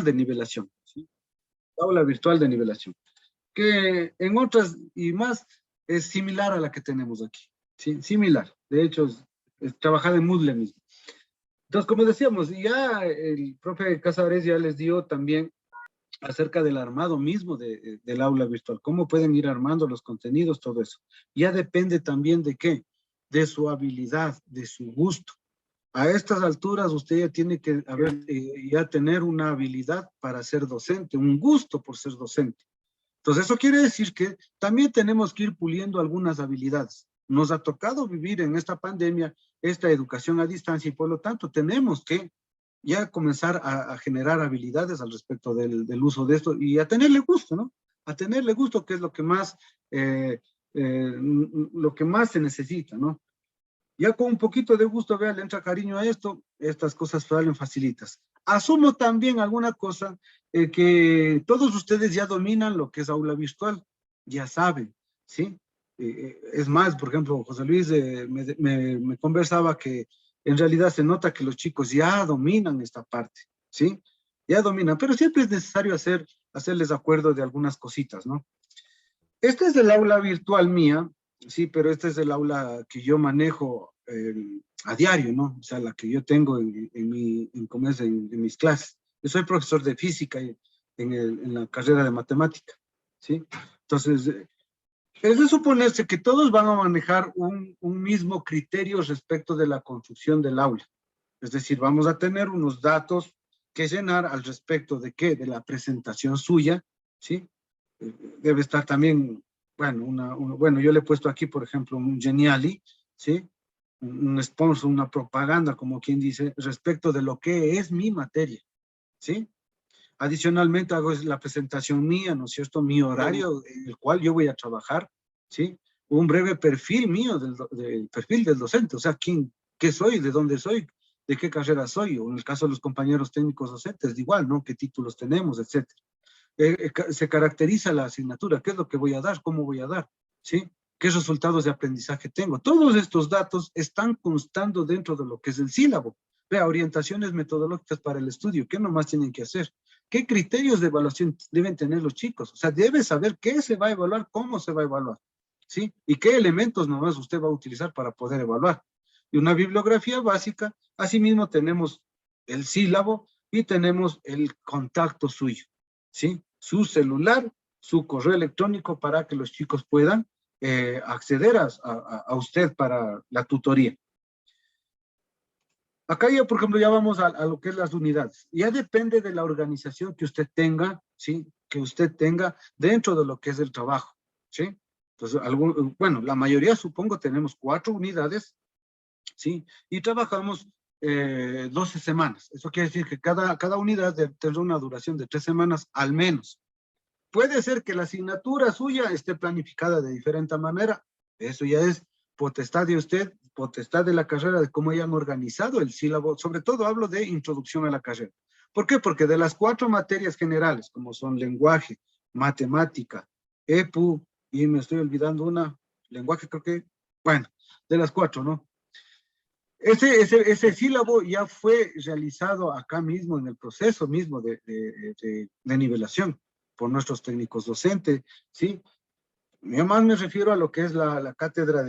de nivelación, ¿sí? Aula virtual de nivelación, que en otras y más es similar a la que tenemos aquí, ¿sí? Similar, de hecho es trabajar en Moodle mismo. Entonces, como decíamos, ya el profe Casares ya les dio también acerca del armado mismo del aula virtual, cómo pueden ir armando los contenidos, todo eso. Ya depende también de qué, de su habilidad, de su gusto. A estas alturas usted ya tiene que ya tener una habilidad para ser docente, un gusto por ser docente. Entonces eso quiere decir que también tenemos que ir puliendo algunas habilidades. Nos ha tocado vivir en esta pandemia esta educación a distancia y por lo tanto tenemos que ya comenzar a generar habilidades al respecto del uso de esto y a tenerle gusto, ¿no? A tenerle gusto, que es eh, lo que más se necesita, ¿no? Ya con un poquito de gusto, vea, le entra cariño a esto, estas cosas salen facilitas. Asumo también alguna cosa que todos ustedes ya dominan lo que es aula virtual, ya saben, ¿sí? Es más, por ejemplo, José Luis me conversaba que en realidad se nota que los chicos ya dominan esta parte, ¿sí? Ya dominan, pero siempre es necesario hacerles acuerdo de algunas cositas, ¿no? Este es el aula virtual mía, sí, pero este es el aula que yo manejo a diario, ¿no? O sea, la que yo tengo ¿cómo es? En mis clases. Yo soy profesor de física en la carrera de matemática, ¿sí? Entonces, es de suponerse que todos van a manejar un mismo criterio respecto de la construcción del aula. Es decir, vamos a tener unos datos que llenar al respecto de qué, de la presentación suya, ¿sí? Debe estar también, bueno, bueno, yo le he puesto aquí, por ejemplo, un Geniali, ¿sí? Un sponsor, una propaganda, como quien dice, respecto de lo que es mi materia, ¿sí? Adicionalmente hago la presentación mía, ¿no es cierto? Mi horario en el cual yo voy a trabajar, ¿sí? Un breve perfil mío, del perfil del docente, o sea, qué soy, de dónde soy, de qué carrera soy, o en el caso de los compañeros técnicos docentes, igual, ¿no? ¿Qué títulos tenemos, etcétera? Se caracteriza la asignatura, qué es lo que voy a dar, cómo voy a dar, ¿sí? ¿Qué resultados de aprendizaje tengo? Todos estos datos están constando dentro de lo que es el sílabo. Vea, orientaciones metodológicas para el estudio, ¿qué nomás tienen que hacer? ¿Qué criterios de evaluación deben tener los chicos? O sea, debe saber qué se va a evaluar, cómo se va a evaluar, ¿sí? Y qué elementos nomás usted va a utilizar para poder evaluar. Y una bibliografía básica, asimismo tenemos el sílabo y tenemos el contacto suyo, ¿sí? Su celular, su correo electrónico para que los chicos puedan acceder a usted para la tutoría. Acá ya, por ejemplo, ya vamos a lo que es las unidades. Ya depende de la organización que usted tenga, ¿sí? Que usted tenga dentro de lo que es el trabajo, ¿sí? Entonces, bueno, la mayoría, supongo, tenemos 4 unidades, ¿sí? Y trabajamos 12 semanas. Eso quiere decir que cada unidad tendrá una duración de 3 semanas al menos. Puede ser que la asignatura suya esté planificada de diferente manera. Eso ya es potestad de usted, potestad de la carrera, de cómo hayan organizado el sílabo. Sobre todo hablo de introducción a la carrera. ¿Por qué? Porque de las 4 materias generales, como son lenguaje, matemática, EPU, y me estoy olvidando una, lenguaje creo que, bueno, de las 4, ¿no? Ese sílabo ya fue realizado acá mismo en el proceso mismo de nivelación por nuestros técnicos docentes, ¿sí? Yo más me refiero a lo que es la cátedra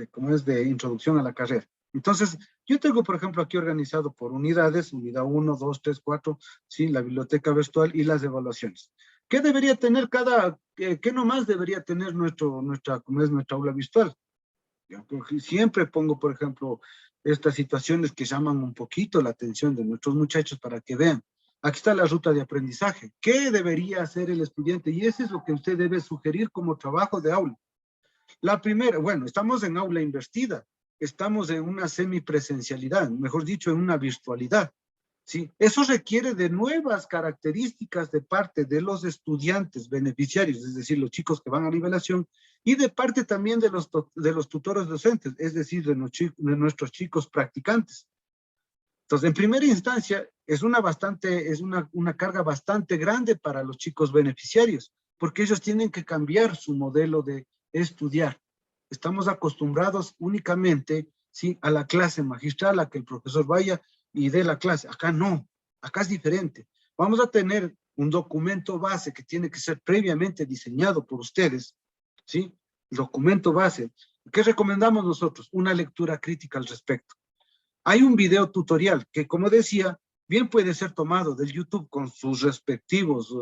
cómo es de introducción a la carrera. Entonces, yo tengo, por ejemplo, aquí organizado por unidades, unidad 1, 2, 3, 4, ¿sí? La biblioteca virtual y las evaluaciones. ¿Qué debería tener qué nomás debería tener cómo es nuestra aula virtual? Yo siempre pongo, por ejemplo, estas situaciones que llaman un poquito la atención de nuestros muchachos para que vean. Aquí está la ruta de aprendizaje. ¿Qué debería hacer el estudiante? Y eso es lo que usted debe sugerir como trabajo de aula. La primera, bueno, estamos en aula invertida, estamos en una semipresencialidad, mejor dicho, en una virtualidad. ¿Sí? Eso requiere de nuevas características de parte de los estudiantes beneficiarios, es decir, los chicos que van a nivelación, y de parte también de los tutores docentes, es decir, de nuestros chicos practicantes. Entonces, en primera instancia, es una carga bastante grande para los chicos beneficiarios, porque ellos tienen que cambiar su modelo de estudiar. Estamos acostumbrados únicamente, ¿sí? A la clase magistral, a que el profesor vaya y dé la clase. Acá no, acá es diferente. vamos a tener un documento base que tiene que ser previamente diseñado por ustedes, ¿sí? El documento base. ¿Qué recomendamos nosotros? Una lectura crítica al respecto. Hay un video tutorial que, como decía, bien puede ser tomado del YouTube con sus respectivos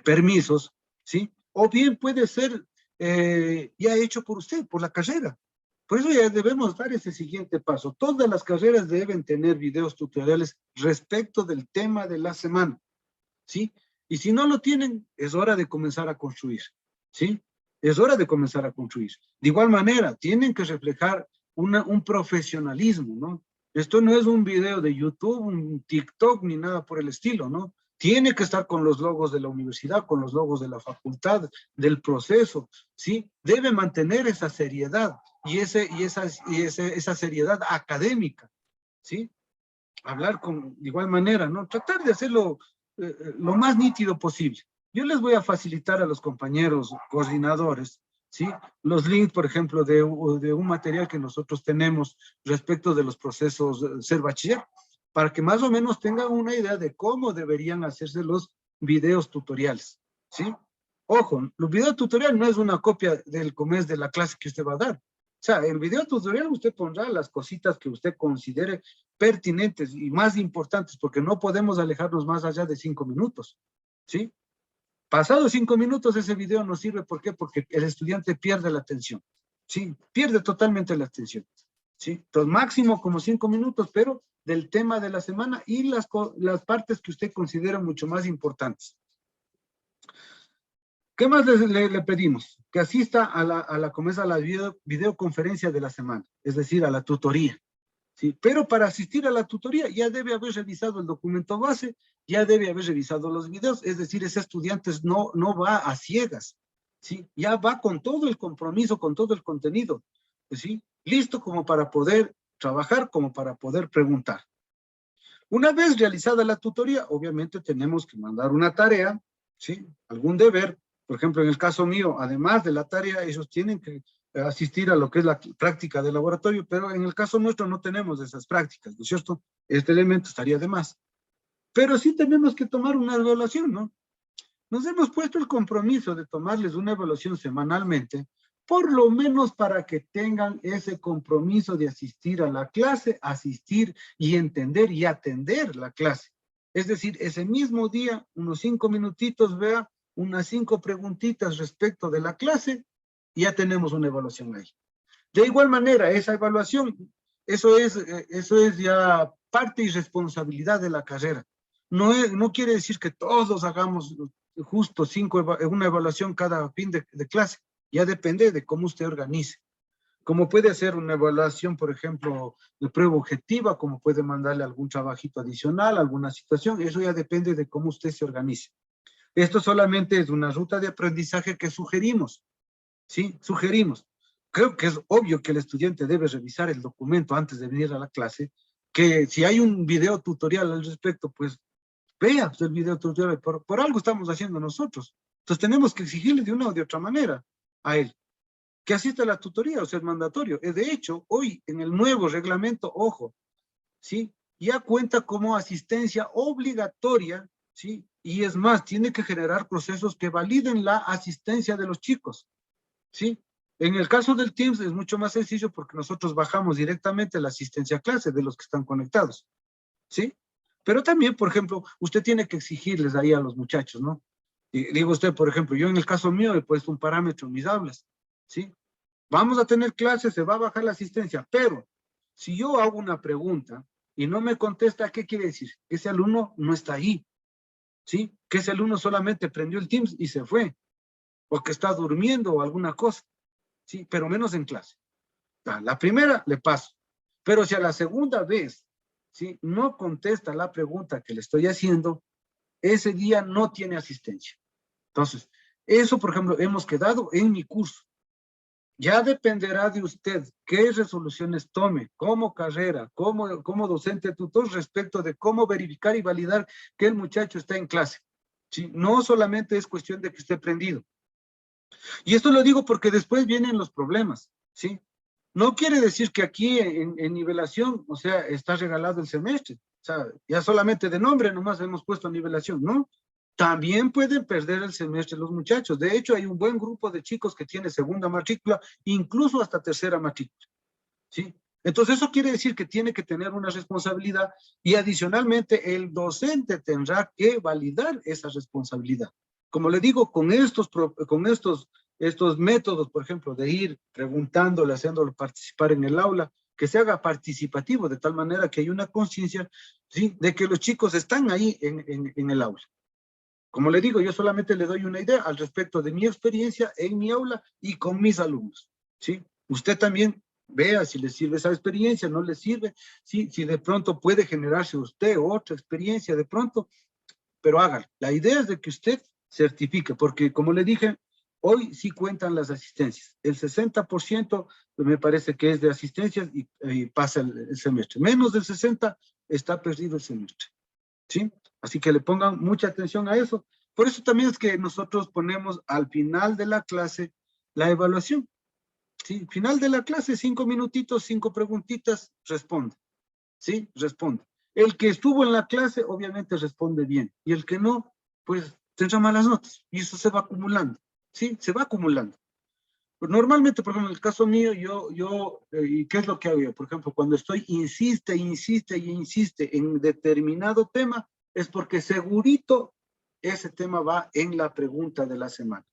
permisos, ¿sí? O bien puede ser ya hecho por usted, por la carrera. Por eso ya debemos dar ese siguiente paso. Todas las carreras deben tener videos tutoriales respecto del tema de la semana, ¿sí? Y si no lo tienen, es hora de comenzar a construir, ¿sí? Es hora de comenzar a construir. De igual manera, tienen que reflejar un profesionalismo, ¿no? Esto no es un video de YouTube, un TikTok, ni nada por el estilo, ¿no? Tiene que estar con los logos de la universidad, con los logos de la facultad, del proceso, ¿sí? Debe mantener esa seriedad y esa seriedad académica, ¿sí? Hablar de igual manera, ¿no? Tratar de hacerlo lo más nítido posible. Yo les voy a facilitar a los compañeros coordinadores, ¿sí? Los links, por ejemplo, de un material que nosotros tenemos respecto de los procesos ser bachiller, para que más o menos tengan una idea de cómo deberían hacerse los videos tutoriales, ¿sí? Ojo, los videos tutorial no es una copia del COMES de la clase que usted va a dar. O sea, el video tutorial usted pondrá las cositas que usted considere pertinentes y más importantes, porque no podemos alejarnos más allá de 5 minutos, ¿sí? Pasados 5 minutos ese video no sirve, ¿por qué? Porque el estudiante pierde la atención, ¿sí? Pierde totalmente la atención, ¿sí? Entonces, máximo como 5 minutos, pero del tema de la semana y las partes que usted considera mucho más importantes. ¿Qué más le pedimos? Que asista a la videoconferencia de la semana, es decir, a la tutoría. ¿Sí? Pero para asistir a la tutoría ya debe haber revisado el documento base, ya debe haber revisado los videos, es decir, ese estudiante no va a ciegas, ¿sí? Ya va con todo el compromiso, con todo el contenido, ¿sí? Listo como para poder trabajar, como para poder preguntar. Una vez realizada la tutoría, obviamente tenemos que mandar una tarea, ¿sí? Algún deber. Por ejemplo, en el caso mío, además de la tarea, ellos tienen que asistir a lo que es la práctica de laboratorio, pero en el caso nuestro no tenemos esas prácticas, ¿no es cierto? Este elemento estaría de más. Pero sí tenemos que tomar una evaluación, ¿no? Nos hemos puesto el compromiso de tomarles una evaluación semanalmente, por lo menos para que tengan ese compromiso de asistir a la clase, asistir y entender y atender la clase. Es decir, ese mismo día, unos 5 minutitos, vea, unas 5 preguntitas respecto de la clase, y ya tenemos una evaluación ahí. De igual manera, esa evaluación, eso es ya parte y responsabilidad de la carrera. No quiere decir que todos hagamos justo una evaluación cada fin de clase. Ya depende de cómo usted organice. Como puede hacer una evaluación, por ejemplo, de prueba objetiva, como puede mandarle algún trabajito adicional, alguna situación, eso ya depende de cómo usted se organice. Esto solamente es una ruta de aprendizaje que sugerimos, ¿sí? Sugerimos. Creo que es obvio que el estudiante debe revisar el documento antes de venir a la clase, que si hay un video tutorial al respecto, pues vea el video tutorial, por algo estamos haciendo nosotros. Entonces tenemos que exigirle de una o de otra manera a él que asista a la tutoría, o sea, es mandatorio. De hecho, hoy en el nuevo reglamento, ojo, ¿sí? Ya cuenta como asistencia obligatoria, ¿sí? Y es más, tiene que generar procesos que validen la asistencia de los chicos, ¿sí? En el caso del Teams es mucho más sencillo porque nosotros bajamos directamente la asistencia a clase de los que están conectados, ¿sí? Pero también, por ejemplo, usted tiene que exigirles ahí a los muchachos, ¿no? Y digo usted, por ejemplo, yo en el caso mío he puesto un parámetro en mis aulas, ¿sí? Vamos a tener clases, se va a bajar la asistencia, pero si yo hago una pregunta y no me contesta, ¿qué quiere decir? Que ese alumno no está ahí, ¿sí? Que ese alumno solamente prendió el Teams y se fue, o que está durmiendo o alguna cosa, ¿sí? Pero menos en clase. La primera le paso, pero si a la segunda vez, ¿sí? No contesta la pregunta que le estoy haciendo, ese día no tiene asistencia. Entonces, eso, por ejemplo, hemos quedado en mi curso. Ya dependerá de usted qué resoluciones tome como carrera, como docente tutor respecto de cómo verificar y validar que el muchacho está en clase. ¿Sí? No solamente es cuestión de que esté prendido. Y esto lo digo porque después vienen los problemas, ¿sí? No quiere decir que aquí en nivelación, o sea, está regalado el semestre. O sea, ya solamente de nombre nomás hemos puesto nivelación, ¿no? También pueden perder el semestre los muchachos. De hecho, hay un buen grupo de chicos que tiene segunda matrícula, incluso hasta tercera matrícula, ¿sí? Entonces, eso quiere decir que tiene que tener una responsabilidad y adicionalmente el docente tendrá que validar esa responsabilidad. Como le digo, estos métodos, por ejemplo, de ir preguntándole, haciéndolo participar en el aula, que se haga participativo de tal manera que hay una conciencia, ¿sí?, de que los chicos están ahí en el aula. Como le digo, yo solamente le doy una idea al respecto de mi experiencia en mi aula y con mis alumnos, ¿sí? Usted también vea si le sirve esa experiencia, no le sirve, ¿sí? Si de pronto puede generarse usted otra experiencia de pronto, pero hágalo. La idea es de que usted certifique, porque como le dije, hoy sí cuentan las asistencias. El 60% me parece que es de asistencias y pasa el semestre. Menos del 60% está perdido el semestre, ¿sí? Así que le pongan mucha atención a eso. Por eso también es que nosotros ponemos al final de la clase la evaluación, ¿sí? Final de la clase, 5 minutitos, 5 preguntitas, responde, ¿sí? Responde. El que estuvo en la clase, obviamente responde bien. Y el que no, pues tendrá malas notas. Y eso se va acumulando, ¿sí? Se va acumulando. Pues normalmente, por ejemplo, en el caso mío, ¿y qué es lo que hago yo? Por ejemplo, cuando insiste en determinado tema, es porque segurito ese tema va en la pregunta de la semana.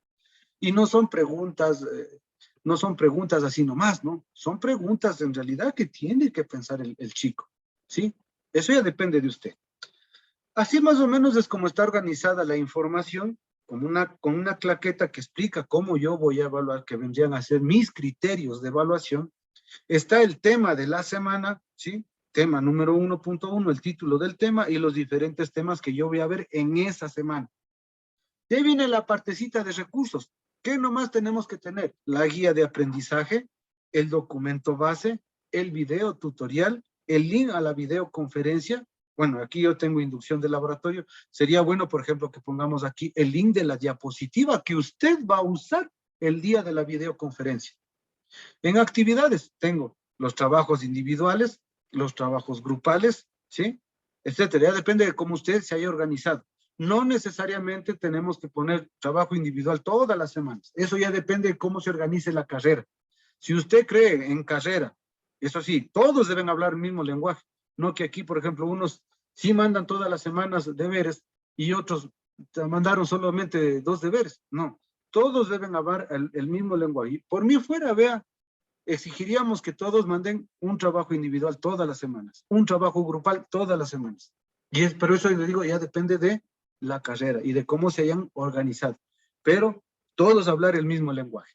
Y no son preguntas así nomás, ¿no? Son preguntas en realidad que tiene que pensar el chico, ¿sí? Eso ya depende de usted. Así más o menos es como está organizada la información, con una claqueta que explica cómo yo voy a evaluar, que vendrían a ser mis criterios de evaluación. Está el tema de la semana, ¿sí? Tema número 1.1, el título del tema y los diferentes temas que yo voy a ver en esa semana. De ahí viene la partecita de recursos. ¿Qué nomás tenemos que tener? La guía de aprendizaje, el documento base, el video tutorial, el link a la videoconferencia. Bueno, aquí yo tengo inducción de laboratorio. Sería bueno, por ejemplo, que pongamos aquí el link de la diapositiva que usted va a usar el día de la videoconferencia. En actividades tengo los trabajos individuales, los trabajos grupales, ¿sí? Etcétera. Ya depende de cómo usted se haya organizado. No necesariamente tenemos que poner trabajo individual todas las semanas. Eso ya depende de cómo se organice la carrera. Si usted cree en carrera, eso sí, todos deben hablar el mismo lenguaje. No que aquí, por ejemplo, unos sí mandan todas las semanas deberes y otros mandaron solamente 2 deberes. No, todos deben hablar el mismo lenguaje. Por mí fuera, vea, exigiríamos que todos manden un trabajo individual todas las semanas, un trabajo grupal todas las semanas. Pero eso le digo, ya depende de la carrera y de cómo se hayan organizado. Pero todos hablar el mismo lenguaje,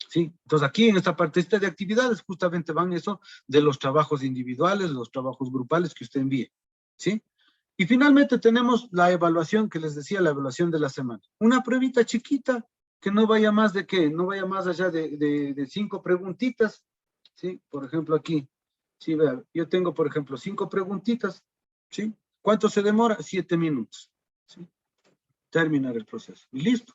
¿sí? Entonces aquí en esta parte de actividades justamente van eso de los trabajos individuales, los trabajos grupales que usted envíe, ¿sí? Y finalmente tenemos la evaluación que les decía, la evaluación de la semana. Una pruebita chiquita que no vaya más de qué, no vaya más allá de 5 preguntitas, ¿sí? Por ejemplo aquí, sí, vea, yo tengo por ejemplo 5 preguntitas, ¿sí? ¿Cuánto se demora? 7 minutos, ¿sí? Terminar el proceso y listo.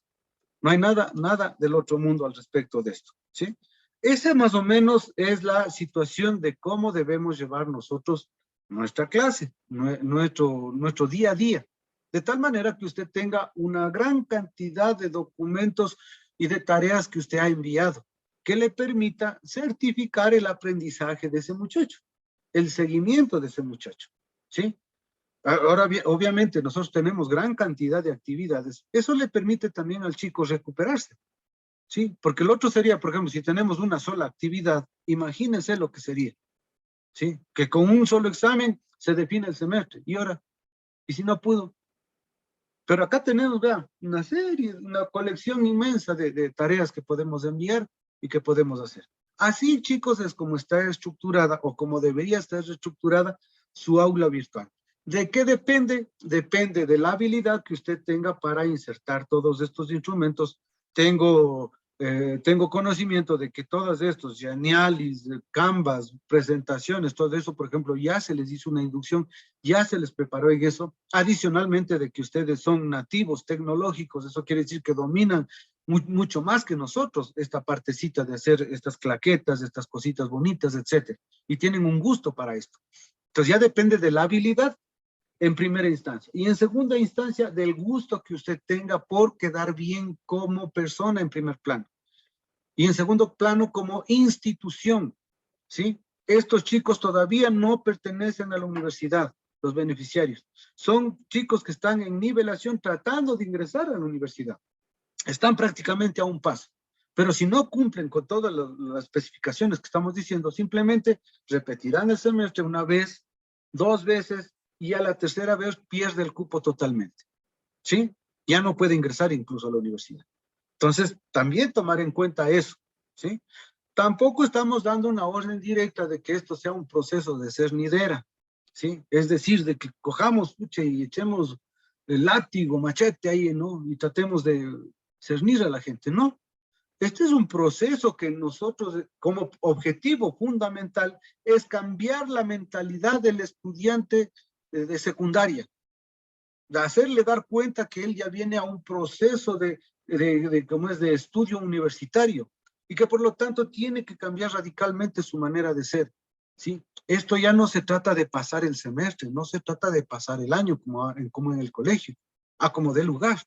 No hay nada del otro mundo al respecto de esto, ¿sí? Esa más o menos es la situación de cómo debemos llevar nosotros nuestra clase, nuestro día a día, de tal manera que usted tenga una gran cantidad de documentos y de tareas que usted ha enviado, que le permita certificar el aprendizaje de ese muchacho, el seguimiento de ese muchacho, ¿sí? Ahora bien, obviamente nosotros tenemos gran cantidad de actividades. Eso le permite también al chico recuperarse, ¿sí? Porque el otro sería, por ejemplo, si tenemos una sola actividad, imagínense lo que sería, ¿sí? Que con un solo examen se define el semestre. ¿Y ahora? ¿Y si no pudo? Pero acá tenemos, vea, una serie, una colección inmensa de tareas que podemos enviar y que podemos hacer. Así, chicos, es como está estructurada o como debería estar estructurada su aula virtual. ¿De qué depende? Depende de la habilidad que usted tenga para insertar todos estos instrumentos. Tengo conocimiento de que todos estos, Genialis, Canvas, presentaciones, todo eso, por ejemplo, ya se les hizo una inducción, ya se les preparó en eso. Adicionalmente de que ustedes son nativos tecnológicos, eso quiere decir que dominan mucho más que nosotros esta partecita de hacer estas claquetas, estas cositas bonitas, etcétera. Y tienen un gusto para esto. Entonces ya depende de la habilidad en primera instancia. Y en segunda instancia, del gusto que usted tenga por quedar bien como persona en primer plano. Y en segundo plano, como institución, ¿sí? Estos chicos todavía no pertenecen a la universidad, los beneficiarios. Son chicos que están en nivelación tratando de ingresar a la universidad. Están prácticamente a un paso. Pero si no cumplen con todas las especificaciones que estamos diciendo, simplemente repetirán el semestre una vez, 2 veces, y a la tercera vez pierde el cupo totalmente. ¿Sí? Ya no puede ingresar incluso a la universidad. Entonces, también tomar en cuenta eso. ¿Sí? Tampoco estamos dando una orden directa de que esto sea un proceso de cernidera, ¿sí? Es decir, de que cojamos y echemos el látigo, machete ahí, ¿no? Y tratemos de cernir a la gente, ¿no? Este es un proceso que nosotros, como objetivo fundamental, es cambiar la mentalidad del estudiante de secundaria, de hacerle dar cuenta que él ya viene a un proceso ¿cómo es?, de estudio universitario, y que por lo tanto tiene que cambiar radicalmente su manera de ser, ¿sí? Esto ya no se trata de pasar el semestre, no se trata de pasar el año como en el colegio, a como dé lugar,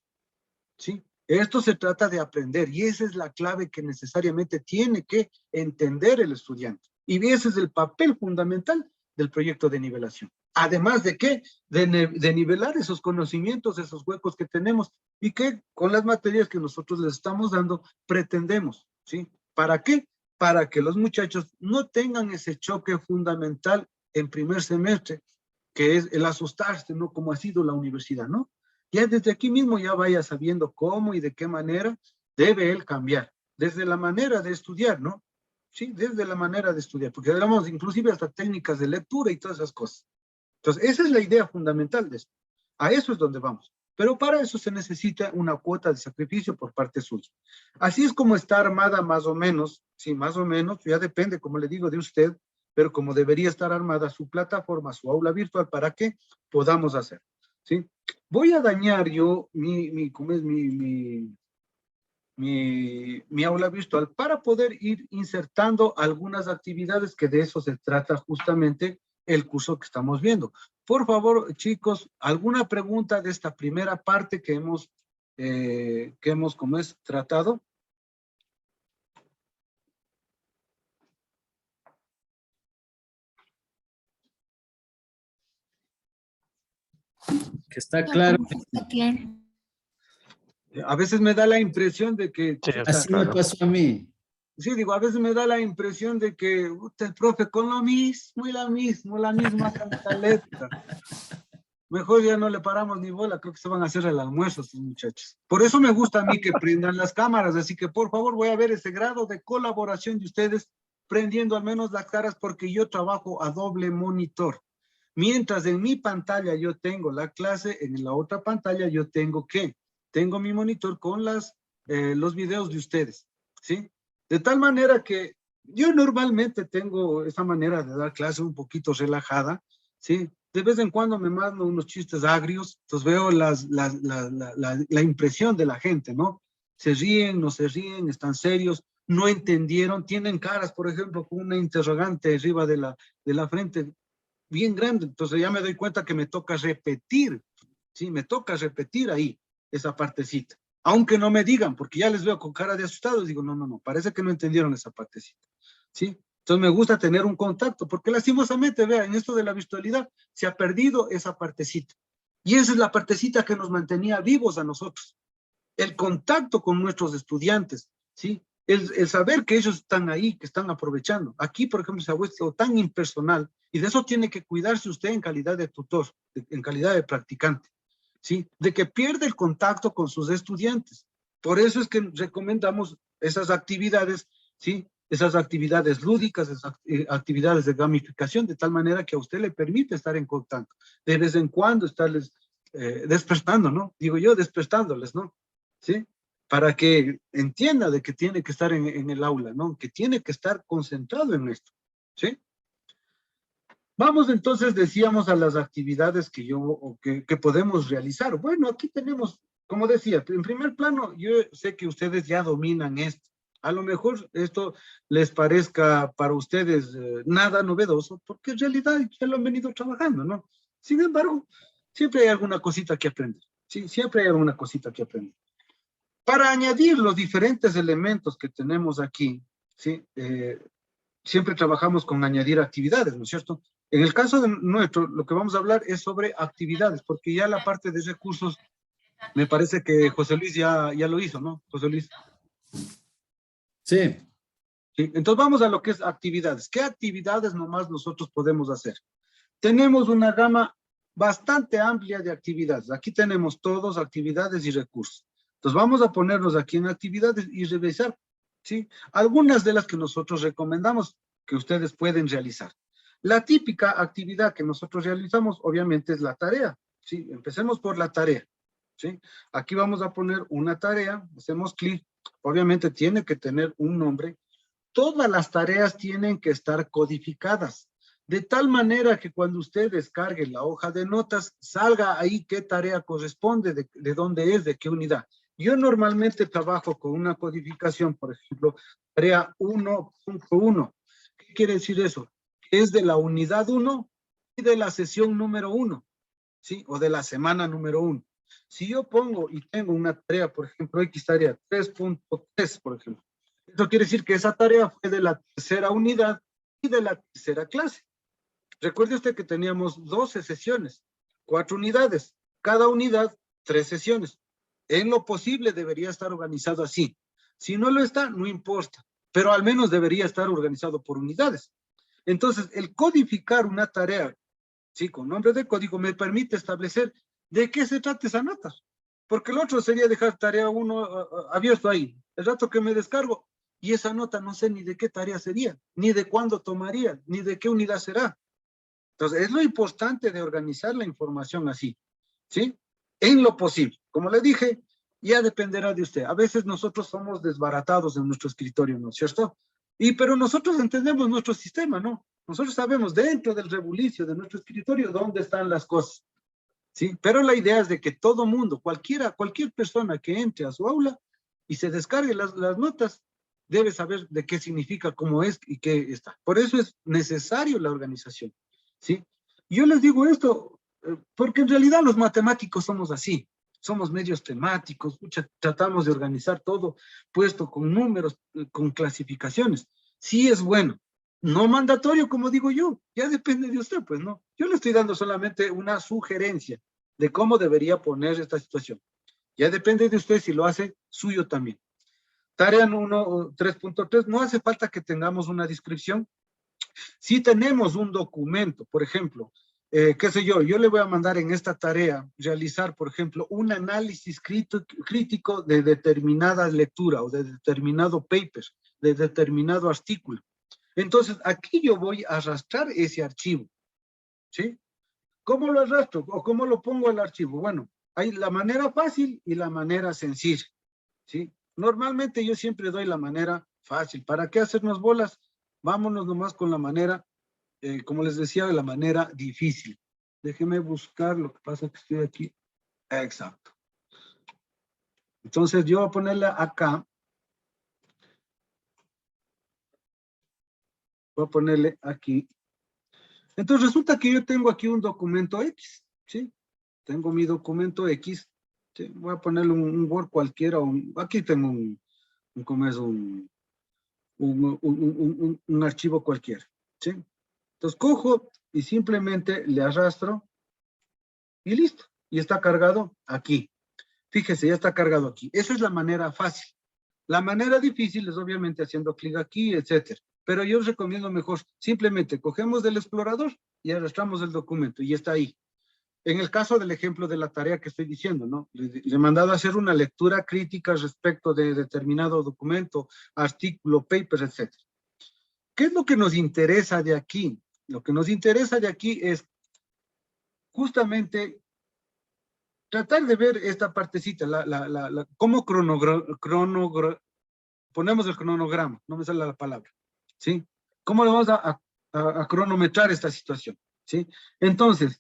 ¿sí? Esto se trata de aprender, y esa es la clave que necesariamente tiene que entender el estudiante. Y ese es el papel fundamental del proyecto de nivelación. Además de qué, de nivelar esos conocimientos, esos huecos que tenemos, y que con las materias que nosotros les estamos dando, pretendemos, ¿sí? ¿Para qué? Para que los muchachos no tengan ese choque fundamental en primer semestre, que es el asustarse, ¿no? Como ha sido la universidad, ¿no? Ya desde aquí mismo ya vaya sabiendo cómo y de qué manera debe él cambiar. Desde la manera de estudiar, ¿no? Sí, desde la manera de estudiar, porque hablamos inclusive hasta técnicas de lectura y todas esas cosas. Entonces, esa es la idea fundamental de esto. A eso es donde vamos. Pero para eso se necesita una cuota de sacrificio por parte suya. Así es como está armada más o menos, sí, más o menos, ya depende, como le digo, de usted, pero como debería estar armada su plataforma, su aula virtual, para que podamos hacer, ¿sí? Voy a dañar yo ¿cómo es? Mi aula virtual para poder ir insertando algunas actividades, que de eso se trata justamente el curso que estamos viendo. Por favor, chicos, ¿alguna pregunta de esta primera parte que hemos ¿cómo es?, tratado? Que está claro. Está claro. A veces me da la impresión de que... Sí, Así me pasó a mí. Sí, digo, a veces me da la impresión de que el profe con lo mismo y la misma cantaleta. Mejor ya no le paramos ni bola, creo que se van a hacer el almuerzo estos muchachos. Por eso me gusta a mí que prendan las cámaras, así que por favor voy a ver ese grado de colaboración de ustedes, prendiendo al menos las caras, porque yo trabajo a doble monitor. Mientras en mi pantalla yo tengo la clase, en la otra pantalla yo tengo ¿qué? Tengo mi monitor con los videos de ustedes, ¿sí? De tal manera que yo normalmente tengo esa manera de dar clase un poquito relajada, ¿sí? De vez en cuando me mando unos chistes agrios, entonces veo la impresión de la gente, ¿no? Se ríen, no se ríen, están serios, no entendieron, tienen caras, por ejemplo, con una interrogante arriba de la frente bien grande, entonces ya me doy cuenta que me toca repetir, ¿sí? Me toca repetir ahí esa partecita, aunque no me digan, porque ya les veo con cara de asustados, digo, no, parece que no entendieron esa partecita, ¿sí? Entonces me gusta tener un contacto, porque lastimosamente, vea, en esto de la virtualidad se ha perdido esa partecita. Y esa es la partecita que nos mantenía vivos a nosotros. El contacto con nuestros estudiantes, ¿sí? El saber que ellos están ahí, que están aprovechando. Aquí, por ejemplo, se ha vuelto tan impersonal, y de eso tiene que cuidarse usted en calidad de tutor, en calidad de practicante, ¿sí? De que pierde el contacto con sus estudiantes. Por eso es que recomendamos esas actividades, ¿sí? Esas actividades lúdicas, esas actividades de gamificación, de tal manera que a usted le permite estar en contacto. De vez en cuando estarles despertando, ¿no? Digo yo, despertándoles, ¿no? ¿Sí? Para que entienda de que tiene que estar en el aula, ¿no? Que tiene que estar concentrado en esto, ¿sí? Vamos entonces, decíamos, a las actividades que podemos realizar. Bueno, aquí tenemos, como decía, en primer plano, yo sé que ustedes ya dominan esto, A lo mejor esto les parezca para ustedes nada novedoso, porque en realidad ya lo han venido trabajando, ¿no? Sin embargo, siempre hay alguna cosita que aprender, ¿sí? Siempre hay alguna cosita que aprender. Para añadir los diferentes elementos que tenemos aquí, ¿sí? Siempre trabajamos con añadir actividades, ¿no es cierto? En el caso de nuestro, lo que vamos a hablar es sobre actividades, porque ya la parte de recursos, me parece que José Luis ya lo hizo, ¿no? José Luis. Sí. Sí, entonces vamos a lo que es actividades. ¿Qué actividades nomás nosotros podemos hacer? Tenemos una gama bastante amplia de actividades. Aquí tenemos todos actividades y recursos. Entonces vamos a ponernos aquí en actividades y revisar, ¿sí? Algunas de las que nosotros recomendamos que ustedes pueden realizar. La típica actividad que nosotros realizamos, obviamente, es la tarea, ¿sí? Empecemos por la tarea, ¿sí? Aquí vamos a poner una tarea, hacemos clic, obviamente tiene que tener un nombre. Todas las tareas tienen que estar codificadas, de tal manera que cuando usted descargue la hoja de notas, salga ahí qué tarea corresponde, de dónde es, de qué unidad. Yo normalmente trabajo con una codificación, por ejemplo, tarea 1.1. ¿Qué quiere decir eso? Es de la unidad 1 y de la sesión número 1, ¿sí? O de la semana número 1. Si yo pongo y tengo una tarea, por ejemplo, X tarea 3.3, por ejemplo, eso quiere decir que esa tarea fue de la tercera unidad y de la tercera clase. Recuerde usted que teníamos 12 sesiones, 4 unidades, cada unidad 3 sesiones. En lo posible debería estar organizado así. Si no lo está, no importa, pero al menos debería estar organizado por unidades. Entonces, el codificar una tarea, sí, con nombre de código, me permite establecer de qué se trata esa nota. Porque el otro sería dejar tarea 1 abierto ahí. El rato que me descargo, y esa nota no sé ni de qué tarea sería, ni de cuándo tomaría, ni de qué unidad será. Entonces, es lo importante de organizar la información así, ¿sí? En lo posible. Como le dije, ya dependerá de usted. A veces nosotros somos desbaratados en nuestro escritorio, ¿no es cierto? Pero nosotros entendemos nuestro sistema, ¿no? Nosotros sabemos dentro del rebulicio de nuestro escritorio dónde están las cosas, ¿sí? Pero la idea es de que todo mundo, cualquier persona que entre a su aula y se descargue las notas, debe saber de qué significa, cómo es y qué está. Por eso es necesario la organización, ¿sí? Yo les digo esto porque en realidad los matemáticos somos así, somos medios temáticos, tratamos de organizar todo puesto con números, con clasificaciones. Sí es bueno, no mandatorio, como digo yo, ya depende de usted, pues no. Yo le estoy dando solamente una sugerencia de cómo debería poner esta situación. Ya depende de usted si lo hace suyo también. Tarea 1, 3.3, no hace falta que tengamos una descripción. Si tenemos un documento, por ejemplo, qué sé yo le voy a mandar en esta tarea realizar, por ejemplo, un análisis crítico de determinada lectura o de determinado paper, de determinado artículo. Entonces, aquí yo voy a arrastrar ese archivo, ¿sí? ¿Cómo lo arrastro o cómo lo pongo al archivo? Bueno, hay la manera fácil y la manera sencilla, ¿sí? Normalmente yo siempre doy la manera fácil. ¿Para qué hacernos bolas? Vámonos nomás con la manera, como les decía, la manera difícil. Déjeme buscar, lo que pasa es que estoy aquí. Exacto. Entonces yo voy a ponerle acá. Voy a ponerle aquí. Entonces resulta que yo tengo aquí un documento X, ¿sí? Tengo mi documento X, ¿sí? Voy a ponerle un Word cualquiera, aquí tengo ¿cómo es? Un archivo cualquiera, ¿sí? Entonces cojo y simplemente le arrastro y listo. Y está cargado aquí. Fíjese, ya está cargado aquí. Esa es la manera fácil. La manera difícil es obviamente haciendo clic aquí, etcétera. Pero yo os recomiendo mejor, simplemente cogemos del explorador y arrastramos el documento y está ahí. En el caso del ejemplo de la tarea que estoy diciendo, ¿no? Le he mandado a hacer una lectura crítica respecto de determinado documento, artículo, paper, etcétera. ¿Qué es lo que nos interesa de aquí? Lo que nos interesa de aquí es justamente tratar de ver esta partecita, cómo ponemos el cronograma, no me sale la palabra, ¿sí? ¿Cómo le vamos a cronometrar esta situación? ¿Sí? Entonces,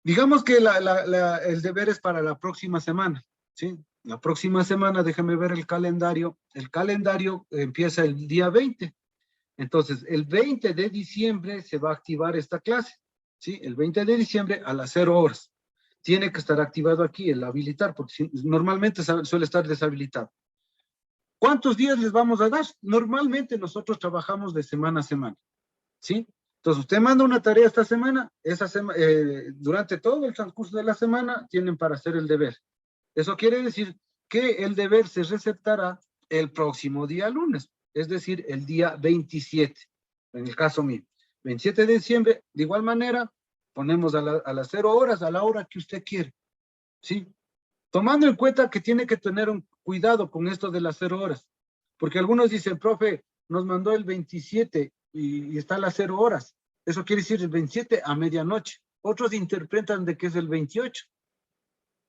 digamos que el deber es para la próxima semana, ¿sí? La próxima semana, déjame ver el calendario. El calendario empieza el día 20. Entonces, el 20 de diciembre se va a activar esta clase, ¿sí? El 20 de diciembre a las 0 horas. Tiene que estar activado aquí el habilitar, porque normalmente suele estar deshabilitado. ¿Cuántos días les vamos a dar? Normalmente nosotros trabajamos de semana a semana, ¿sí? Entonces, usted manda una tarea esta semana, durante todo el transcurso de la semana tienen para hacer el deber. Eso quiere decir que el deber se receptará el próximo día lunes, es decir, el día 27, en el caso mío. 27 de diciembre, de igual manera, ponemos a las 0 horas, a la hora que usted quiere, ¿sí? Tomando en cuenta que tiene que tener un cuidado con esto de las 0 horas, porque algunos dicen, profe, nos mandó el 27 y está a las 0 horas. Eso quiere decir el 27 a medianoche. Otros interpretan de que es el 28.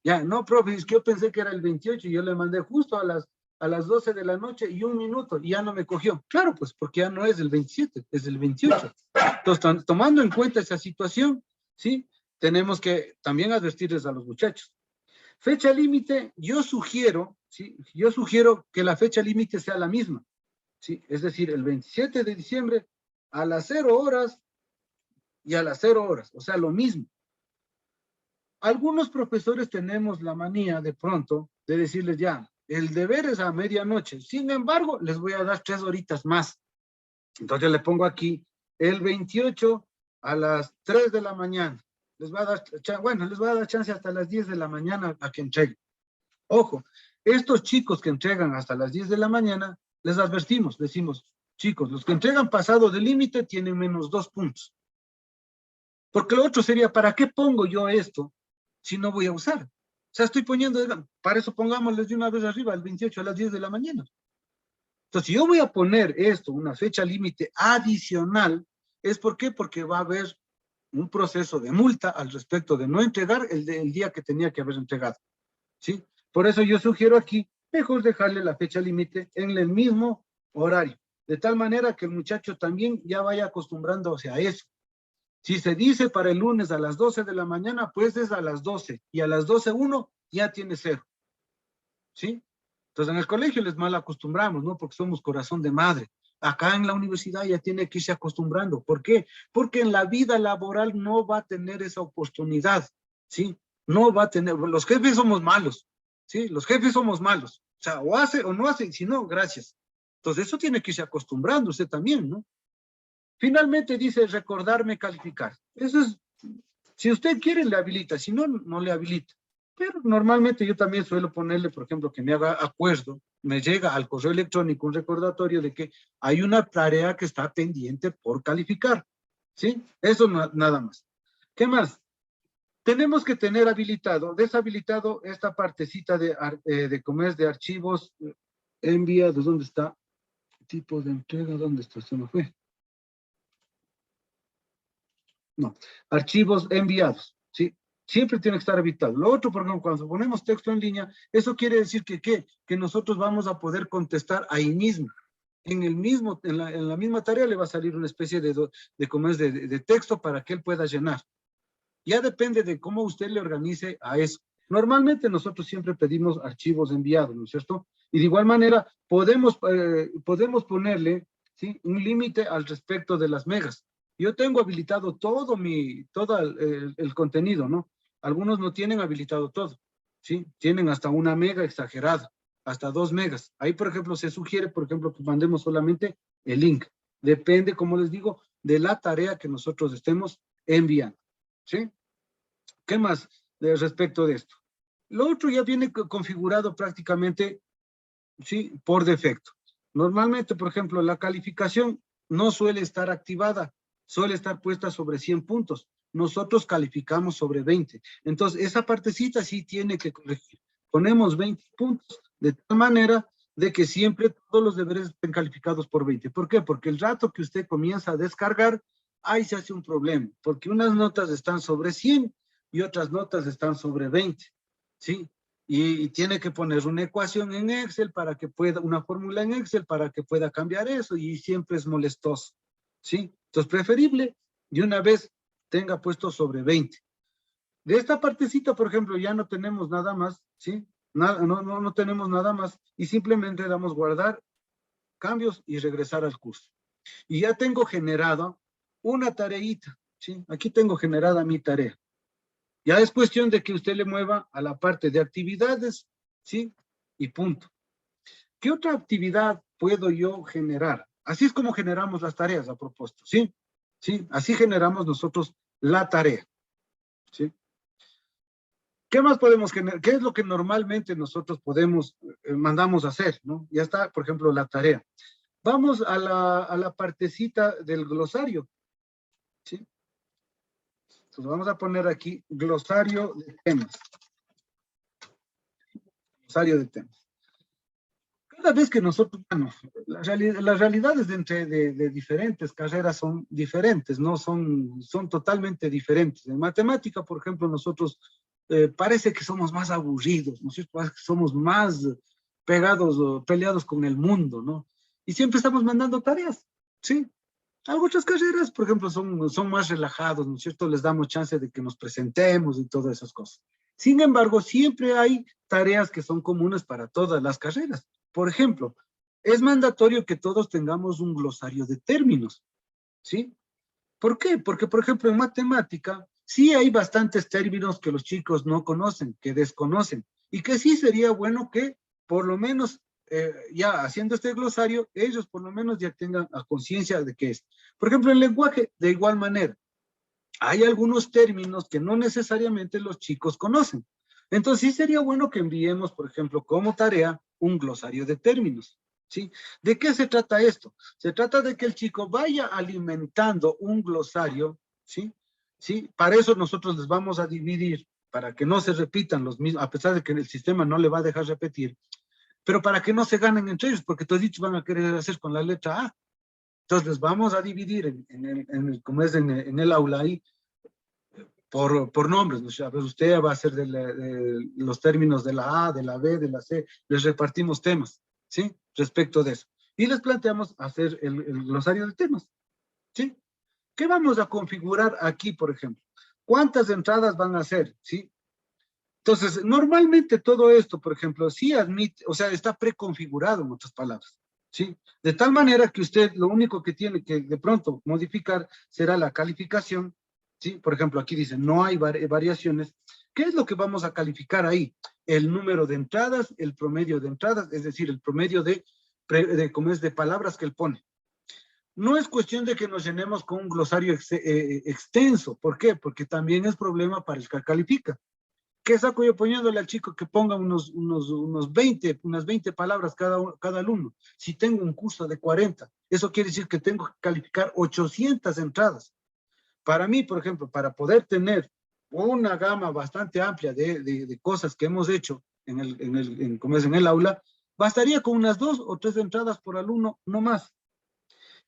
Ya, no, profe, es que yo pensé que era el 28 y yo le mandé justo a las 12 de la noche y 1 minuto y ya no me cogió. Claro, pues porque ya no es el 27, es el 28. Entonces, tomando en cuenta esa situación, ¿sí? Tenemos que también advertirles a los muchachos. Fecha límite, yo sugiero, ¿sí? Yo sugiero que la fecha límite sea la misma, ¿sí? Es decir, el 27 de diciembre a las 0 horas y a las 0 horas, o sea, lo mismo. Algunos profesores tenemos la manía de pronto de decirles ya, el deber es a medianoche, sin embargo, les voy a dar 3 horitas más. Entonces le pongo aquí el 28 a las 3 de la mañana. Les va a dar, bueno, les voy a dar chance hasta las 10 de la mañana a que entreguen. Ojo, estos chicos que entregan hasta las 10 de la mañana, les advertimos, decimos, chicos, los que entregan pasado del límite tienen menos 2 puntos. Porque lo otro sería, ¿para qué pongo yo esto si no voy a usar? O sea, estoy poniendo, para eso pongámosles de una vez arriba, el 28 a las 10 de la mañana. Entonces, si yo voy a poner esto, una fecha límite adicional, ¿es por qué? Porque va a haber un proceso de multa al respecto de no entregar el día que tenía que haber entregado, ¿sí? Por eso yo sugiero aquí, mejor dejarle la fecha límite en el mismo horario, de tal manera que el muchacho también ya vaya acostumbrándose a eso. Si se dice para el lunes a las 12 de la mañana, pues es a las 12, y a las 12:01 ya tiene 0, ¿sí? Entonces en el colegio les mal acostumbramos, ¿no? Porque somos corazón de madre. Acá en la universidad ya tiene que irse acostumbrando. ¿Por qué? Porque en la vida laboral no va a tener esa oportunidad, ¿sí? No va a tener, los jefes somos malos, ¿sí? Los jefes somos malos. O sea, o hace o no hace, si no, gracias. Entonces eso tiene que irse acostumbrando usted también, ¿no? Finalmente dice recordarme calificar. Eso es, si usted quiere le habilita, si no, no le habilita. Pero normalmente yo también suelo ponerle, por ejemplo, que me haga acuerdo, me llega al correo electrónico un recordatorio de que hay una tarea que está pendiente por calificar. ¿Sí? Eso nada más. ¿Qué más? Tenemos que tener habilitado, deshabilitado esta partecita de cómo es de archivos enviados. ¿Dónde está? Tipo de entrega, ¿dónde está? Se me fue. No, archivos enviados, ¿sí? Siempre tiene que estar habilitado. Lo otro, por ejemplo, cuando ponemos texto en línea, eso quiere decir que, ¿qué? Que nosotros vamos a poder contestar ahí mismo. En la misma tarea le va a salir una especie de texto para que él pueda llenar. Ya depende de cómo usted le organice a eso. Normalmente nosotros siempre pedimos archivos enviados, ¿no es cierto? Y de igual manera podemos ponerle, ¿sí? Un límite al respecto de las megas. Yo tengo habilitado todo el contenido, ¿no? Algunos no tienen habilitado todo, ¿sí? Tienen hasta 1 mega exagerada, hasta 2 megas. Ahí, por ejemplo, se sugiere, por ejemplo, que mandemos solamente el link. Depende, como les digo, de la tarea que nosotros estemos enviando, ¿sí? ¿Qué más respecto de esto? Lo otro ya viene configurado prácticamente, ¿sí? Por defecto. Normalmente, por ejemplo, la calificación no suele estar activada, suele estar puesta sobre 100 puntos. Nosotros calificamos sobre 20. Entonces, esa partecita sí tiene que corregir. Ponemos 20 puntos de tal manera de que siempre todos los deberes estén calificados por 20. ¿Por qué? Porque el rato que usted comienza a descargar, ahí se hace un problema, porque unas notas están sobre 100 y otras notas están sobre 20, ¿sí? Y tiene que poner una ecuación en Excel para que pueda, una fórmula en Excel para que pueda cambiar eso y siempre es molestoso, ¿sí? Entonces, preferible de una vez tenga puesto sobre 20. De esta partecita, por ejemplo, ya no tenemos nada más, ¿sí? No tenemos nada más y simplemente damos guardar cambios y regresar al curso. Y ya tengo generado una tareita, ¿sí? Aquí tengo generada mi tarea. Ya es cuestión de que usted le mueva a la parte de actividades, ¿sí? Y punto. ¿Qué otra actividad puedo yo generar? Así es como generamos las tareas a propósito, ¿sí? ¿Sí? Así generamos nosotros la tarea, ¿sí? ¿Qué más podemos generar? ¿Qué es lo que normalmente nosotros mandamos a hacer, ¿no? Ya está, por ejemplo, la tarea. Vamos a la partecita del glosario, ¿sí? Entonces vamos a poner aquí glosario de temas. Glosario de temas. Cada vez que nosotros, bueno, las realidades de diferentes carreras son diferentes, ¿no? Son totalmente diferentes. En matemática, por ejemplo, nosotros parece que somos más aburridos, ¿no es cierto? Parece que somos más pegados o peleados con el mundo, ¿no? Y siempre estamos mandando tareas, ¿sí? Otras carreras, por ejemplo, son más relajados, ¿no es cierto? Les damos chance de que nos presentemos y todas esas cosas. Sin embargo, siempre hay tareas que son comunes para todas las carreras. Por ejemplo, es mandatorio que todos tengamos un glosario de términos, ¿sí? ¿Por qué? Porque, por ejemplo, en matemática, sí hay bastantes términos que los chicos no conocen, que desconocen, y que sí sería bueno que, por lo menos, ya haciendo este glosario, ellos por lo menos ya tengan a conciencia de qué es. Por ejemplo, en lenguaje, de igual manera, hay algunos términos que no necesariamente los chicos conocen. Entonces, sí sería bueno que enviemos, por ejemplo, como tarea, un glosario de términos, ¿sí? ¿De qué se trata esto? Se trata de que el chico vaya alimentando un glosario, ¿sí? ¿Sí? Para eso nosotros les vamos a dividir, para que no se repitan los mismos, a pesar de que el sistema no le va a dejar repetir, pero para que no se ganen entre ellos, porque todos dichos van a querer hacer con la letra A. Entonces les vamos a dividir como es en el aula ahí, por nombres, ¿no? A ver, usted va a hacer de los términos de la A, de la B, de la C, les repartimos temas, ¿sí? Respecto de eso. Y les planteamos hacer el glosario de temas, ¿sí? ¿Qué vamos a configurar aquí, por ejemplo? ¿Cuántas entradas van a hacer, sí? Entonces, normalmente todo esto, por ejemplo, sí admite, o sea, está preconfigurado en otras palabras, ¿sí? De tal manera que usted lo único que tiene que de pronto modificar será la calificación, ¿sí? Por ejemplo, aquí dice, no hay variaciones. ¿Qué es lo que vamos a calificar ahí? El número de entradas, el promedio de entradas, es decir, el promedio ¿cómo es? De palabras que él pone. No es cuestión de que nos llenemos con un glosario extenso. ¿Por qué? Porque también es problema para el que califica. ¿Qué saco yo poniéndole al chico que ponga unas 20 palabras cada alumno? Si tengo un curso de 40, eso quiere decir que tengo que calificar 800 entradas. Para mí, por ejemplo, para poder tener una gama bastante amplia de cosas que hemos hecho como es en el aula, bastaría con unas 2 o 3 entradas por alumno, no más.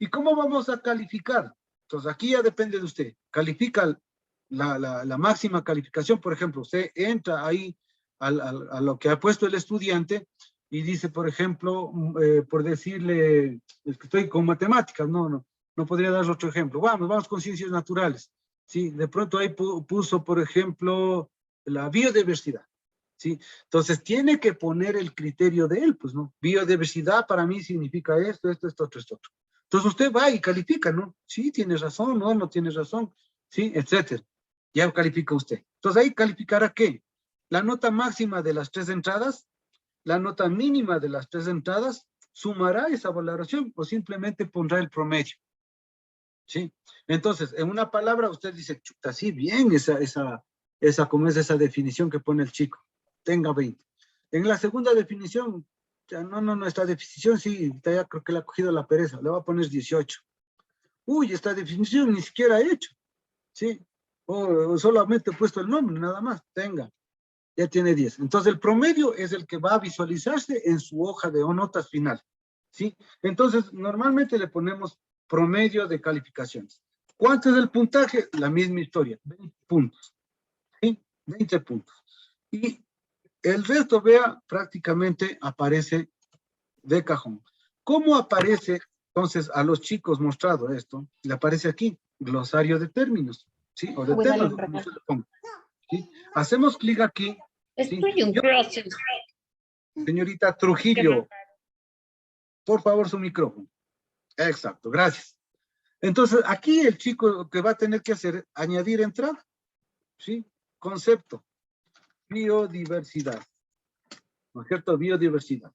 ¿Y cómo vamos a calificar? Entonces, aquí ya depende de usted. Califica la máxima calificación, por ejemplo, usted entra ahí a lo que ha puesto el estudiante y dice, por ejemplo, por decirle, es que estoy con matemáticas, no podría dar otro ejemplo. Vamos con ciencias naturales. Sí, de pronto ahí puso, por ejemplo, la biodiversidad. ¿Sí? Entonces tiene que poner el criterio de él, pues, ¿no? Biodiversidad para mí significa esto, otro. Entonces usted va y califica, ¿no? Sí, tienes razón, no tienes razón, sí, etcétera. Ya califica usted. Entonces ahí calificará ¿qué? La nota máxima de las 3 entradas, la nota mínima de las 3 entradas, sumará esa valoración o simplemente pondrá el promedio. ¿Sí? Entonces, en una palabra usted dice, chuta, sí, bien, ¿cómo es esa definición que pone el chico? Tenga 20. En la segunda definición, ya no, esta definición sí, ya creo que le ha cogido la pereza, le va a poner 18. Uy, esta definición ni siquiera he hecho, ¿sí? O solamente he puesto el nombre, nada más, tenga, ya tiene 10. Entonces, el promedio es el que va a visualizarse en su hoja de notas final, ¿sí? Entonces, normalmente le ponemos promedio de calificaciones. ¿Cuánto es el puntaje? La misma historia, 20 puntos, ¿sí? 20 puntos. Y el resto, vea, prácticamente aparece de cajón. ¿Cómo aparece entonces a los chicos mostrado esto? Le aparece aquí, glosario de términos, ¿sí? O de temas, como se le ponga, ¿sí? Hacemos clic aquí, ¿sí? Estoy en clases. Señorita Trujillo, por favor, su micrófono. Exacto, gracias. Entonces, aquí el chico lo que va a tener que hacer, añadir entrada, ¿sí? Concepto, biodiversidad, ¿no es cierto? Biodiversidad.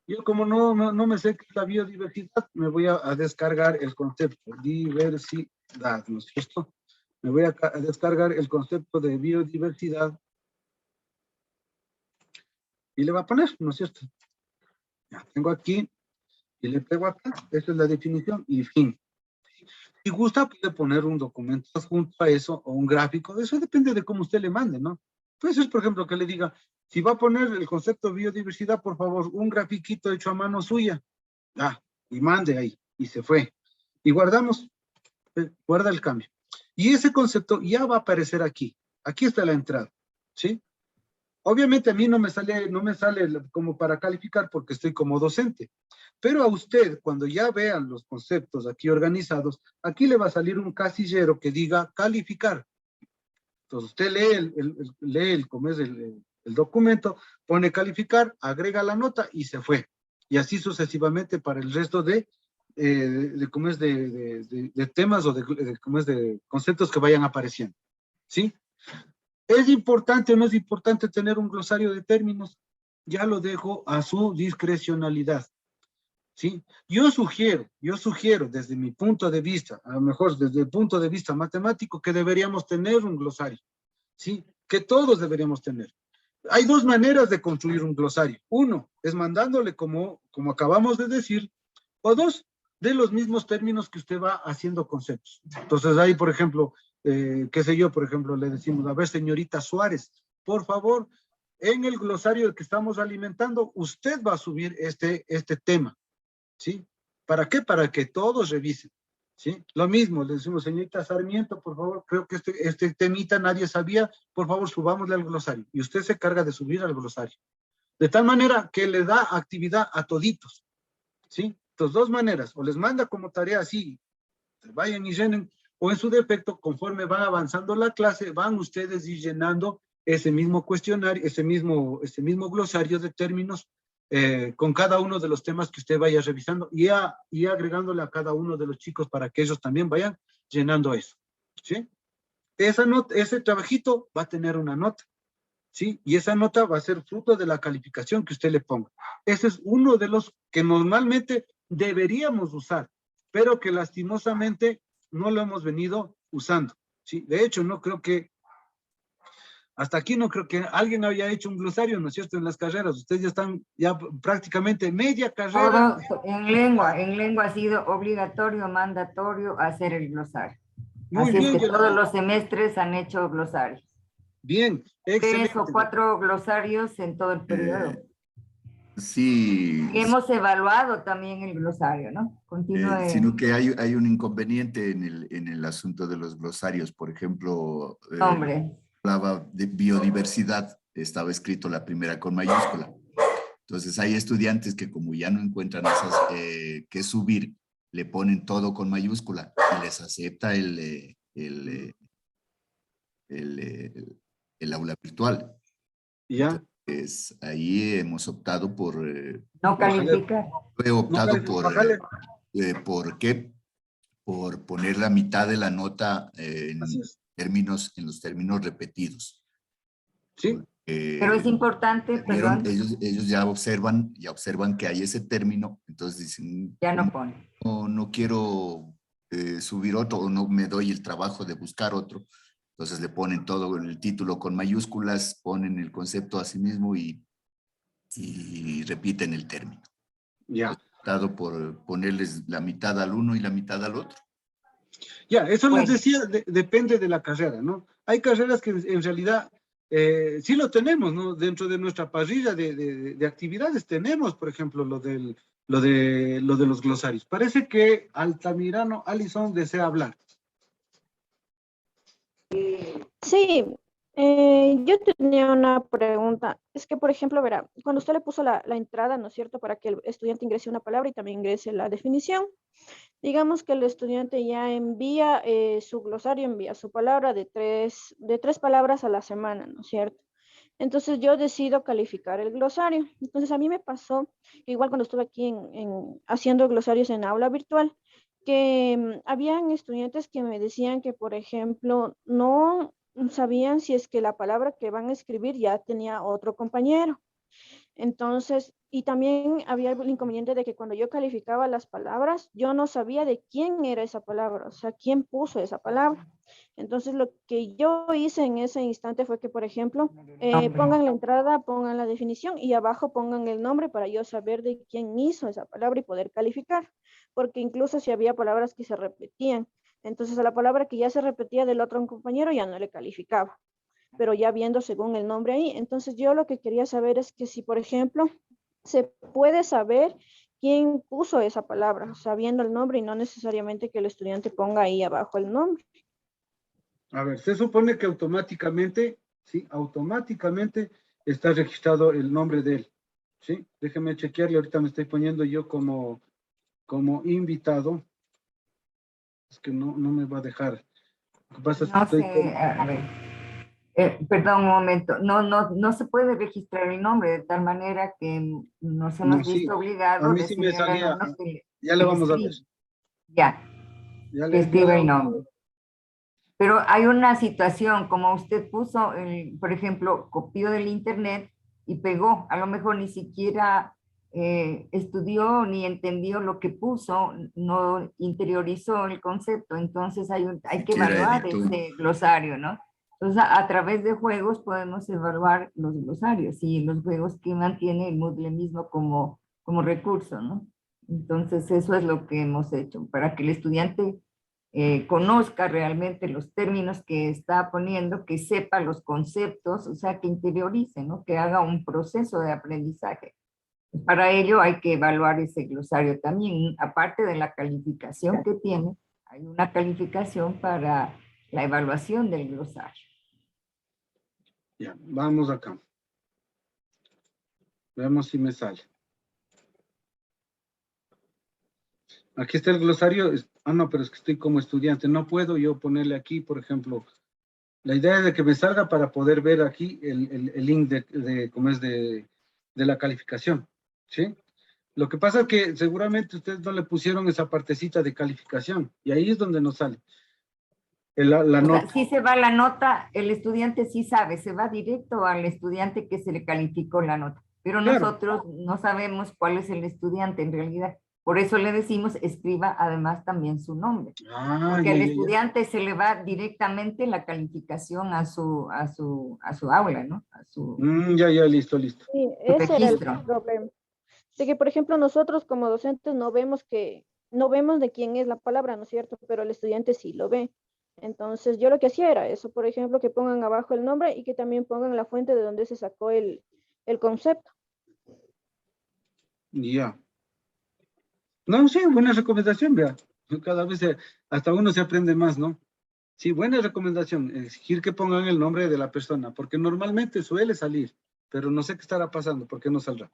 Yo como no me sé qué es la biodiversidad, me voy a descargar el concepto, diversidad, ¿no es cierto? Me voy a descargar el concepto de biodiversidad y le va a poner, ¿no es cierto? Ya tengo aquí y le pego acá, esa es la definición y fin. Si gusta, puede poner un documento junto a eso o un gráfico. Eso depende de cómo usted le mande, ¿no? Puede ser, por ejemplo, que le diga, si va a poner el concepto de biodiversidad, por favor, un grafiquito hecho a mano suya. Ah, y mande ahí. Y se fue. Y guardamos, guarda el cambio. Y ese concepto ya va a aparecer aquí. Aquí está la entrada, ¿sí? Obviamente a mí no me sale como para calificar porque estoy como docente, pero a usted cuando ya vean los conceptos aquí organizados, aquí le va a salir un casillero que diga calificar. Entonces usted lee cómo es el documento, pone calificar, agrega la nota y se fue. Y así sucesivamente para el resto cómo es de temas o cómo es de conceptos que vayan apareciendo. ¿Sí? ¿Es importante o no es importante tener un glosario de términos? Ya lo dejo a su discrecionalidad, ¿sí? Yo sugiero desde mi punto de vista, a lo mejor desde el punto de vista matemático, que deberíamos tener un glosario, ¿sí? Que todos deberíamos tener. Hay dos maneras de construir un glosario. Uno, es mandándole como acabamos de decir, o dos, de los mismos términos que usted va haciendo conceptos. Entonces ahí, por ejemplo, qué sé yo, por ejemplo, le decimos, a ver, señorita Suárez, por favor, en el glosario que estamos alimentando, usted va a subir este tema, ¿sí? ¿Para qué? Para que todos revisen, ¿sí? Lo mismo, le decimos, señorita Sarmiento, por favor, creo que este temita nadie sabía, por favor, subámosle al glosario. Y usted se carga de subir al glosario. De tal manera que le da actividad a toditos, ¿sí? Entonces, dos maneras, o les manda como tarea así, vayan y llenen, o en su defecto, conforme va avanzando la clase, van ustedes ir llenando ese mismo cuestionario, ese mismo glosario de términos con cada uno de los temas que usted vaya revisando y agregándole a cada uno de los chicos para que ellos también vayan llenando eso, ¿sí? Ese trabajito va a tener una nota, ¿sí? Y esa nota va a ser fruto de la calificación que usted le ponga. Ese es uno de los que normalmente deberíamos usar, pero que lastimosamente no lo hemos venido usando, ¿sí? De hecho, hasta aquí no creo que alguien haya hecho un glosario, ¿no es cierto?, en las carreras. Ustedes ya están prácticamente media carrera. Todo en lengua ha sido obligatorio, mandatorio hacer el glosario. Muy Así es bien, que todos los semestres han hecho glosarios. bien, 3 o excelente. 4 glosarios en todo el periodo. Sí, Y hemos evaluado también el glosario, ¿no? Continúe. sino que hay un inconveniente en el asunto de los glosarios. Por ejemplo, Hombre. hablaba de biodiversidad, estaba escrito la primera con mayúscula. Entonces hay estudiantes que como ya no encuentran esas que subir, le ponen todo con mayúscula y les acepta el aula virtual. Ya. Entonces, ahí hemos optado por... No califica. he optado Bájale. ¿por qué? Por poner la mitad de la nota Así es. en los términos repetidos. Sí. Pero es importante, perdón. Ellos ya observan que hay ese término, entonces dicen, Ya no pone. no quiero subir otro o no me doy el trabajo de buscar otro. Entonces le ponen todo en el título con mayúsculas, ponen el concepto a sí mismo y repiten el término. Ya. He optado por ponerles la mitad al uno y la mitad al otro. Ya, eso les Bueno. decía, depende de la carrera, ¿no? Hay carreras que en realidad sí lo tenemos, ¿no? Dentro de nuestra parrilla de actividades tenemos, por ejemplo, lo de los glosarios. Parece que Altamirano Alison desea hablar. Sí, yo tenía una pregunta. Es que, por ejemplo, verá, cuando usted le puso la entrada, ¿no es cierto?, para que el estudiante ingrese una palabra y también ingrese la definición, digamos que el estudiante ya envía su glosario, envía su palabra de tres palabras a la semana, ¿no es cierto? Entonces yo decido calificar el glosario. Entonces a mí me pasó, igual cuando estuve aquí haciendo glosarios en aula virtual, que habían estudiantes que me decían que, por ejemplo, no sabían si es que la palabra que van a escribir ya tenía otro compañero. Entonces, y también había el inconveniente de que cuando yo calificaba las palabras, yo no sabía de quién era esa palabra, o sea, quién puso esa palabra. Entonces, lo que yo hice en ese instante fue que, por ejemplo, pongan la entrada, pongan la definición y abajo pongan el nombre para yo saber de quién hizo esa palabra y poder calificar, porque incluso si había palabras que se repetían, entonces a la palabra que ya se repetía del otro compañero ya no le calificaba, pero ya viendo según el nombre ahí. Entonces yo lo que quería saber es que si, por ejemplo, se puede saber quién puso esa palabra, sabiendo el nombre y no necesariamente que el estudiante ponga ahí abajo el nombre. A ver, se supone que automáticamente, sí, automáticamente está registrado el nombre de él, ¿sí? Déjeme chequearle, ahorita me estoy poniendo yo como invitado. Es que no me va a dejar. Lo que pasa es que No estoy sé, a ver. Perdón un momento, no se puede registrar el nombre de tal manera que nos hemos No, sí, visto a obligados a mí sí me decirle al salía, alumno ya le que le vamos a ver, escriba, ya, ya que le escriba el vamos a nombre. ver. Pero hay una situación, como usted puso, por ejemplo, copió del internet y pegó, a lo mejor ni siquiera estudió ni entendió lo que puso, no interiorizó el concepto, entonces hay que Siquiera evaluar editó. ese glosario, ¿no? Entonces, a través de juegos podemos evaluar los glosarios y los juegos que mantiene el Moodle mismo como recurso, ¿no? Entonces, eso es lo que hemos hecho, para que el estudiante conozca realmente los términos que está poniendo, que sepa los conceptos, o sea, que interiorice, ¿no? Que haga un proceso de aprendizaje. Para ello hay que evaluar ese glosario también, aparte de la calificación que tiene, hay una calificación para la evaluación del glosario. Ya, vamos acá. Veamos si me sale. Aquí está el glosario. No, pero es que estoy como estudiante. No puedo yo ponerle aquí, por ejemplo, la idea es de que me salga para poder ver aquí el link cómo es de la calificación, ¿sí? Lo que pasa es que seguramente ustedes no le pusieron esa partecita de calificación y ahí es donde nos sale la nota. Si se va la nota, el estudiante sí sabe, se va directo al estudiante que se le calificó la nota, pero Claro. nosotros no sabemos cuál es el estudiante en realidad. Por eso le decimos, escriba además también su nombre. Porque al estudiante se le va directamente la calificación a su aula, ¿no? A su ya, listo. Sí, ese era el registro. problema. De que, por ejemplo, nosotros como docentes no vemos de quién es la palabra, ¿no es cierto? Pero el estudiante sí lo ve. Entonces, yo lo que hacía era eso, por ejemplo, que pongan abajo el nombre y que también pongan la fuente de donde se sacó el concepto. Ya. No, sí, buena recomendación, vea. Cada vez hasta uno se aprende más, ¿no? Sí, buena recomendación, exigir que pongan el nombre de la persona, porque normalmente suele salir, pero no sé qué estará pasando, ¿por qué no saldrá?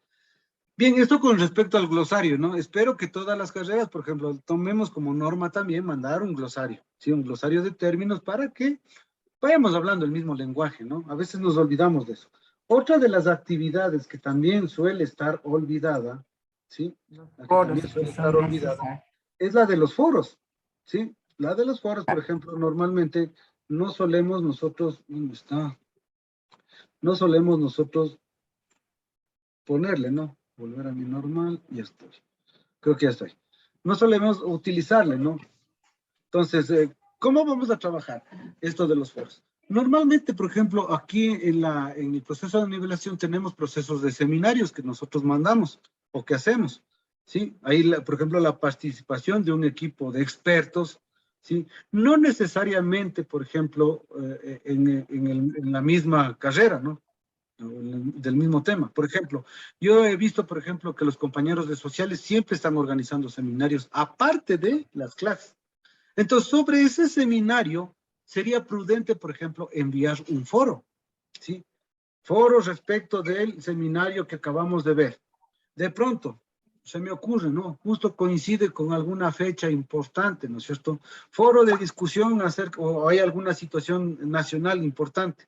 Bien, esto con respecto al glosario, ¿no? Espero que todas las carreras, por ejemplo, tomemos como norma también mandar un glosario, ¿sí? Un glosario de términos para que vayamos hablando el mismo lenguaje, ¿no? A veces nos olvidamos de eso. Otra de las actividades que también suele estar olvidada, ¿sí? La que también suele estar olvidada es la de los foros, ¿sí? La de los foros, por ejemplo, normalmente no solemos nosotros, ¿dónde está? No solemos nosotros ponerle, ¿no? Volver a mi normal, ya estoy. Creo que ya estoy. No solemos utilizarle, ¿no? Entonces, ¿cómo vamos a trabajar esto de los foros? Normalmente, por ejemplo, aquí en el proceso de nivelación tenemos procesos de seminarios que nosotros mandamos o que hacemos, ¿sí? Ahí, por ejemplo, la participación de un equipo de expertos, ¿sí? No necesariamente, por ejemplo, en la misma carrera, ¿no? Del mismo tema. Por ejemplo, yo he visto, por ejemplo, que los compañeros de sociales siempre están organizando seminarios aparte de las clases. Entonces, sobre ese seminario, sería prudente, por ejemplo, enviar un foro, ¿sí? Foro respecto del seminario que acabamos de ver. De pronto, se me ocurre, ¿no? Justo coincide con alguna fecha importante, ¿no es cierto? Foro de discusión acerca, o hay alguna situación nacional importante.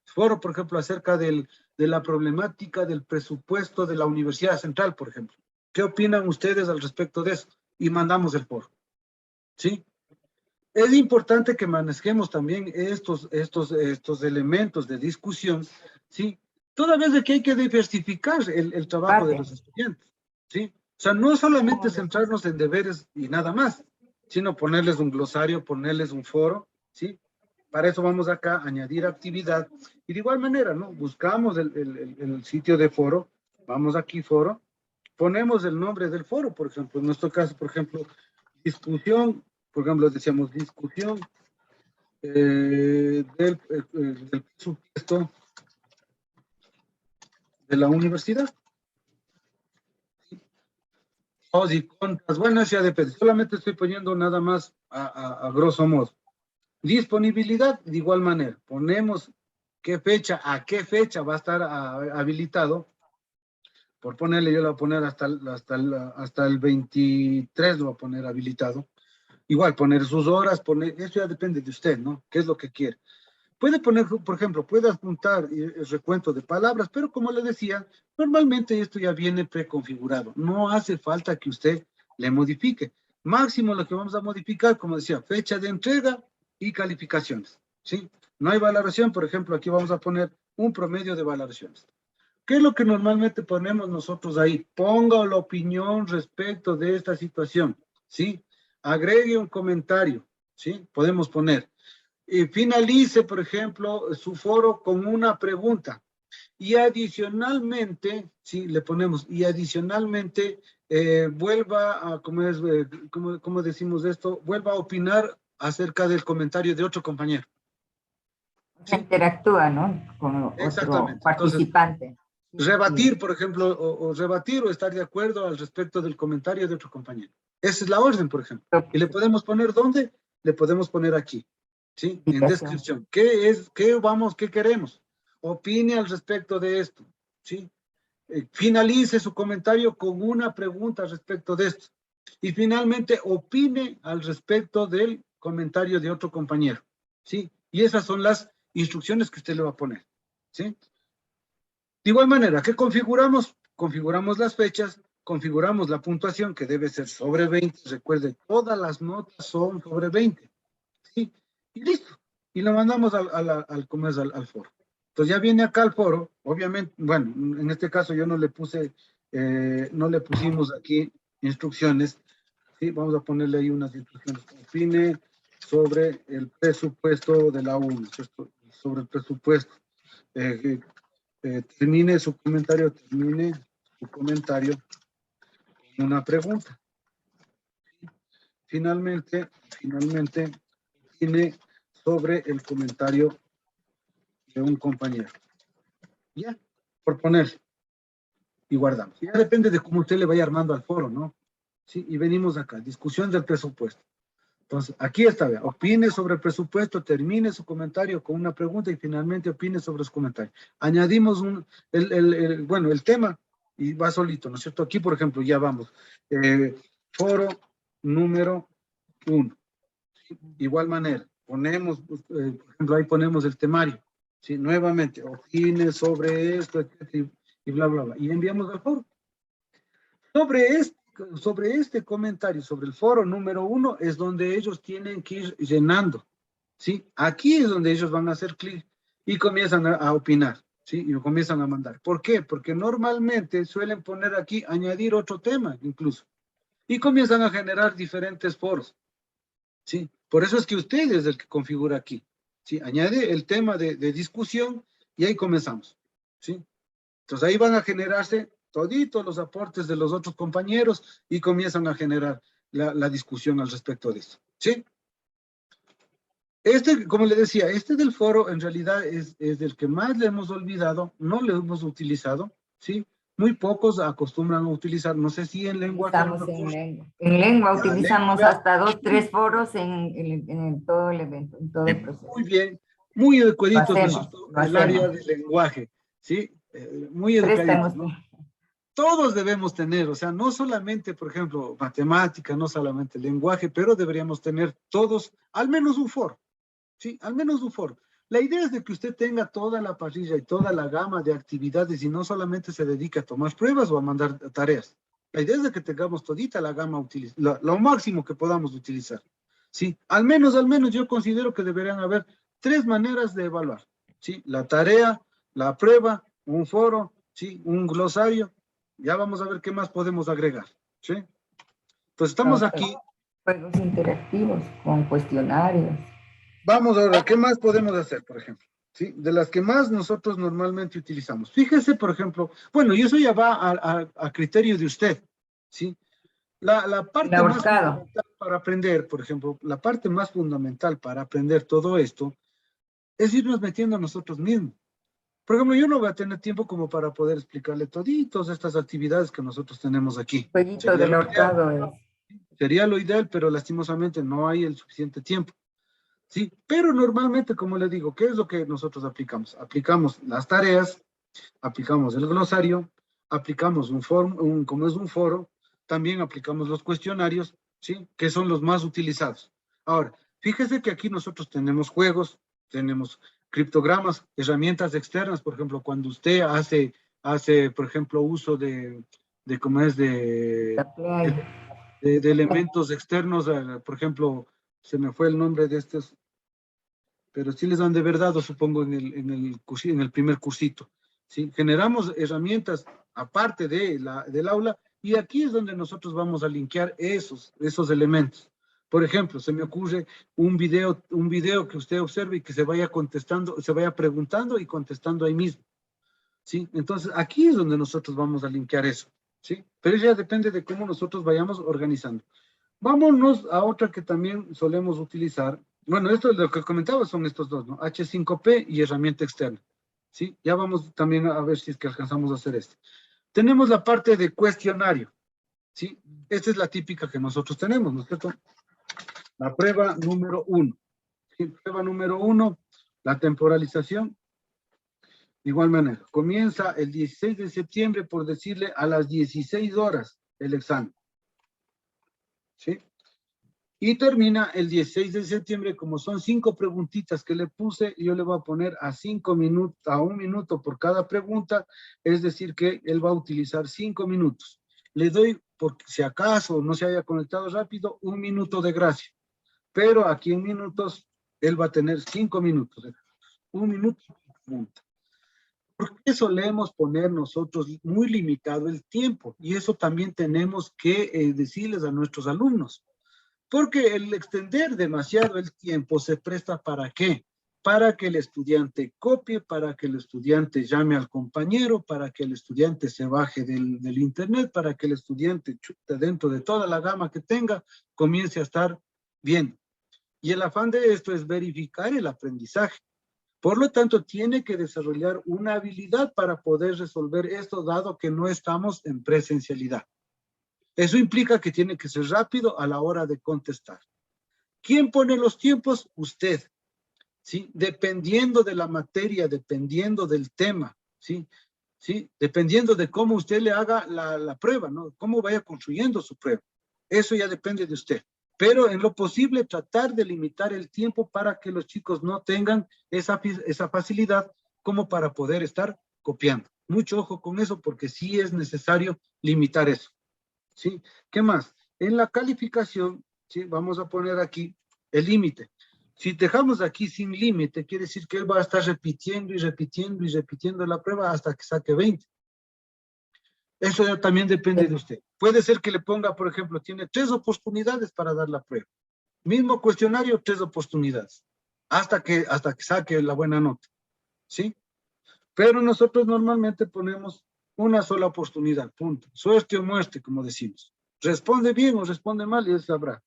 Foro, por ejemplo, acerca del de la problemática del presupuesto de la Universidad Central, por ejemplo. ¿Qué opinan ustedes al respecto de eso? Y mandamos el foro. ¿Sí? Es importante que manejemos también estos elementos de discusión, ¿sí? Toda vez de que hay que diversificar el trabajo de los estudiantes, ¿sí? O sea, no solamente centrarnos en deberes y nada más, sino ponerles un glosario, ponerles un foro, ¿sí? Para eso vamos acá a añadir actividad. Y de igual manera, ¿no? Buscamos el sitio de foro, vamos aquí foro, ponemos el nombre del foro, por ejemplo. En nuestro caso, por ejemplo, discusión, por ejemplo, decíamos discusión del presupuesto de la universidad. Pros y contras, bueno, eso ya depende. Solamente estoy poniendo nada más a grosso modo. Disponibilidad, de igual manera. Ponemos qué fecha, a qué fecha va a estar habilitado. Por ponerle, yo lo voy a poner hasta el 23, lo voy a poner habilitado. Igual, poner sus horas, eso ya depende de usted, ¿no? ¿Qué es lo que quiere? Puede poner, por ejemplo, puede apuntar el recuento de palabras, pero como le decía, normalmente esto ya viene preconfigurado. No hace falta que usted le modifique. Máximo lo que vamos a modificar, como decía, fecha de entrega y calificaciones, ¿sí? No hay valoración, por ejemplo, aquí vamos a poner un promedio de valoraciones. ¿Qué es lo que normalmente ponemos nosotros ahí? Ponga la opinión respecto de esta situación, ¿sí? Agregue un comentario, ¿sí? Podemos poner. Finalice, por ejemplo, su foro con una pregunta. Y adicionalmente, sí, le ponemos, y adicionalmente, vuelva a, ¿cómo decimos esto? Vuelva a opinar acerca del comentario de otro compañero. ¿Sí? Interactúa, ¿no? Con otro participante. Entonces, rebatir, por ejemplo, o rebatir o estar de acuerdo al respecto del comentario de otro compañero. Esa es la orden, por ejemplo. Y le podemos poner ¿dónde? Le podemos poner aquí, ¿sí? En descripción. ¿Qué es? ¿Qué queremos? Opine al respecto de esto, ¿sí? Finalice su comentario con una pregunta al respecto de esto. Y finalmente, opine al respecto del comentario de otro compañero, ¿sí? Y esas son las instrucciones que usted le va a poner, ¿sí? De igual manera, ¿qué configuramos? Configuramos las fechas, configuramos la puntuación que debe ser sobre 20. Recuerde, todas las notas son sobre 20. ¿Sí? Y listo. Y lo mandamos al foro. Entonces ya viene acá al foro, obviamente, bueno, en este caso yo no le pusimos aquí instrucciones. ¿Sí? Vamos a ponerle ahí unas instrucciones. Opine sobre el presupuesto de la UNO, ¿cierto? Sobre el presupuesto. Termine su comentario con una pregunta. Finalmente, tiene sobre el comentario de un compañero. Ya, por poner. Y guardamos. Ya depende de cómo usted le vaya armando al foro, ¿no? Sí, y venimos acá, discusión del presupuesto. Entonces, aquí está, vea, opine sobre el presupuesto, termine su comentario con una pregunta y finalmente opine sobre su comentario. Añadimos el tema y va solito, ¿no es cierto? Aquí, por ejemplo, ya vamos. Foro número 1. Igual manera, ponemos, por ejemplo, ahí ponemos el temario. ¿Sí? Nuevamente, opine sobre esto, etc. Y bla, bla, bla. Y enviamos al foro. Sobre este comentario, sobre el foro número 1, es donde ellos tienen que ir llenando, ¿sí? Aquí es donde ellos van a hacer clic y comienzan a opinar, ¿sí? Y comienzan a mandar. ¿Por qué? Porque normalmente suelen poner aquí, añadir otro tema, incluso. Y comienzan a generar diferentes foros, ¿sí? Por eso es que usted es el que configura aquí, ¿sí? Añade el tema de discusión y ahí comenzamos, ¿sí? Entonces ahí van a generarse toditos los aportes de los otros compañeros y comienzan a generar la discusión al respecto de esto, ¿sí? Como le decía, del foro en realidad es del que más le hemos olvidado, no lo hemos utilizado, ¿sí? Muy pocos acostumbran a utilizar, no sé si en lengua. Estamos en lengua. En lengua utilizamos hasta 2, 3 foros en todo el evento, en todo el proceso. Muy bien, muy educaditos, el área de lenguaje, ¿sí? Muy educaditos, ¿no? Todos debemos tener, o sea, no solamente, por ejemplo, matemática, no solamente lenguaje, pero deberíamos tener todos al menos un foro, ¿sí? Al menos un foro. La idea es de que usted tenga toda la parrilla y toda la gama de actividades y no solamente se dedique a tomar pruebas o a mandar tareas. La idea es de que tengamos todita la gama, lo máximo que podamos utilizar. Sí, al menos yo considero que deberían haber 3 maneras de evaluar. Sí, la tarea, la prueba, un foro, sí, un glosario. Ya vamos a ver qué más podemos agregar. ¿Sí? Entonces estamos aquí. Juegos interactivos con cuestionarios. Vamos ahora, ¿qué más podemos hacer, por ejemplo? ¿Sí? De las que más nosotros normalmente utilizamos. Fíjese, por ejemplo, bueno, y eso ya va a criterio de usted, ¿sí? La parte más fundamental para aprender, por ejemplo, la parte más fundamental para aprender todo esto es irnos metiendo a nosotros mismos. Por ejemplo, yo no voy a tener tiempo como para poder explicarle toditas estas actividades que nosotros tenemos aquí. Jueguito del ahorcado. Sería lo ideal, pero lastimosamente no hay el suficiente tiempo. Sí, pero normalmente, como le digo, ¿qué es lo que nosotros aplicamos? Aplicamos las tareas, aplicamos el glosario, aplicamos como es un foro, también aplicamos los cuestionarios, ¿sí? Que son los más utilizados. Ahora, fíjese que aquí nosotros tenemos juegos, tenemos criptogramas, herramientas externas, por ejemplo, cuando usted hace por ejemplo, uso de elementos externos, por ejemplo, se me fue el nombre de estos, pero sí les dan de verdad, supongo, en el primer cursito. ¿Sí? Generamos herramientas aparte del aula y aquí es donde nosotros vamos a linkear esos elementos. Por ejemplo, se me ocurre un video que usted observe y que se vaya contestando, se vaya preguntando y contestando ahí mismo. ¿Sí? Entonces, aquí es donde nosotros vamos a linkear eso. ¿Sí? Pero ya depende de cómo nosotros vayamos organizando. Vámonos a otra que también solemos utilizar. Bueno, esto lo que comentaba son estos dos, ¿no? H5P y herramienta externa. ¿Sí? Ya vamos también a ver si es que alcanzamos a hacer esto. Tenemos la parte de cuestionario. ¿Sí? Esta es la típica que nosotros tenemos, ¿no es cierto? La prueba número 1. ¿Sí? Prueba número 1, la temporalización. De igual manera, comienza el 16 de septiembre, por decirle, a las 16 horas el examen. ¿Sí? Y termina el 16 de septiembre, como son 5 preguntitas que le puse, yo le voy a poner a 5 minutos, a 1 minuto por cada pregunta, es decir que él va a utilizar 5 minutos. Le doy, por si acaso no se haya conectado rápido, 1 minuto de gracia. Pero aquí en minutos, él va a tener 5 minutos. 1 minuto por pregunta. ¿Por qué solemos poner nosotros muy limitado el tiempo? Y eso también tenemos que decirles a nuestros alumnos. Porque el extender demasiado el tiempo se presta ¿para qué? Para que el estudiante copie, para que el estudiante llame al compañero, para que el estudiante se baje del internet, para que el estudiante dentro de toda la gama que tenga comience a estar bien. Y el afán de esto es verificar el aprendizaje. Por lo tanto, tiene que desarrollar una habilidad para poder resolver esto, dado que no estamos en presencialidad. Eso implica que tiene que ser rápido a la hora de contestar. ¿Quién pone los tiempos? Usted. ¿Sí? Dependiendo de la materia, dependiendo del tema, ¿sí? ¿Sí? Dependiendo de cómo usted le haga la prueba, ¿no? Cómo vaya construyendo su prueba. Eso ya depende de usted. Pero en lo posible tratar de limitar el tiempo para que los chicos no tengan esa facilidad como para poder estar copiando. Mucho ojo con eso porque sí es necesario limitar eso. ¿Sí? ¿Qué más? En la calificación, ¿sí? Vamos a poner aquí el límite. Si dejamos aquí sin límite, quiere decir que él va a estar repitiendo y repitiendo y repitiendo la prueba hasta que saque 20. Eso ya también depende de usted. Puede ser que le ponga, por ejemplo, tiene 3 oportunidades para dar la prueba. Mismo cuestionario, 3 oportunidades. Hasta que saque la buena nota. ¿Sí? Pero nosotros normalmente ponemos una sola oportunidad, punto. Suerte o muerte, como decimos. Responde bien o responde mal y él sabrá.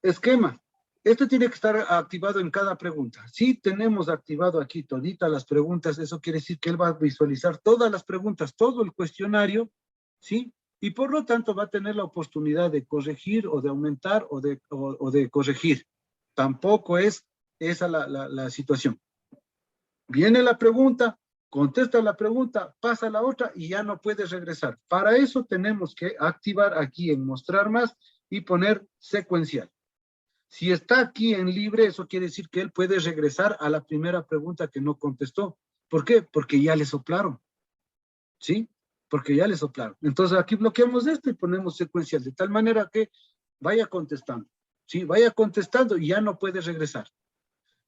Esquema. Esto tiene que estar activado en cada pregunta. Si tenemos activado aquí toditas las preguntas, eso quiere decir que él va a visualizar todas las preguntas, todo el cuestionario, ¿sí? Y por lo tanto va a tener la oportunidad de corregir o de aumentar o de corregir. Tampoco es esa la situación. Viene la pregunta, contesta la pregunta, pasa a la otra y ya no puedes regresar. Para eso tenemos que activar aquí en mostrar más y poner secuencial. Si está aquí en libre, eso quiere decir que él puede regresar a la primera pregunta que no contestó. ¿Por qué? Porque ya le soplaron. ¿Sí? Porque ya le soplaron. Entonces aquí bloqueamos esto y ponemos secuencial, de tal manera que vaya contestando. ¿Sí? Vaya contestando y ya no puede regresar.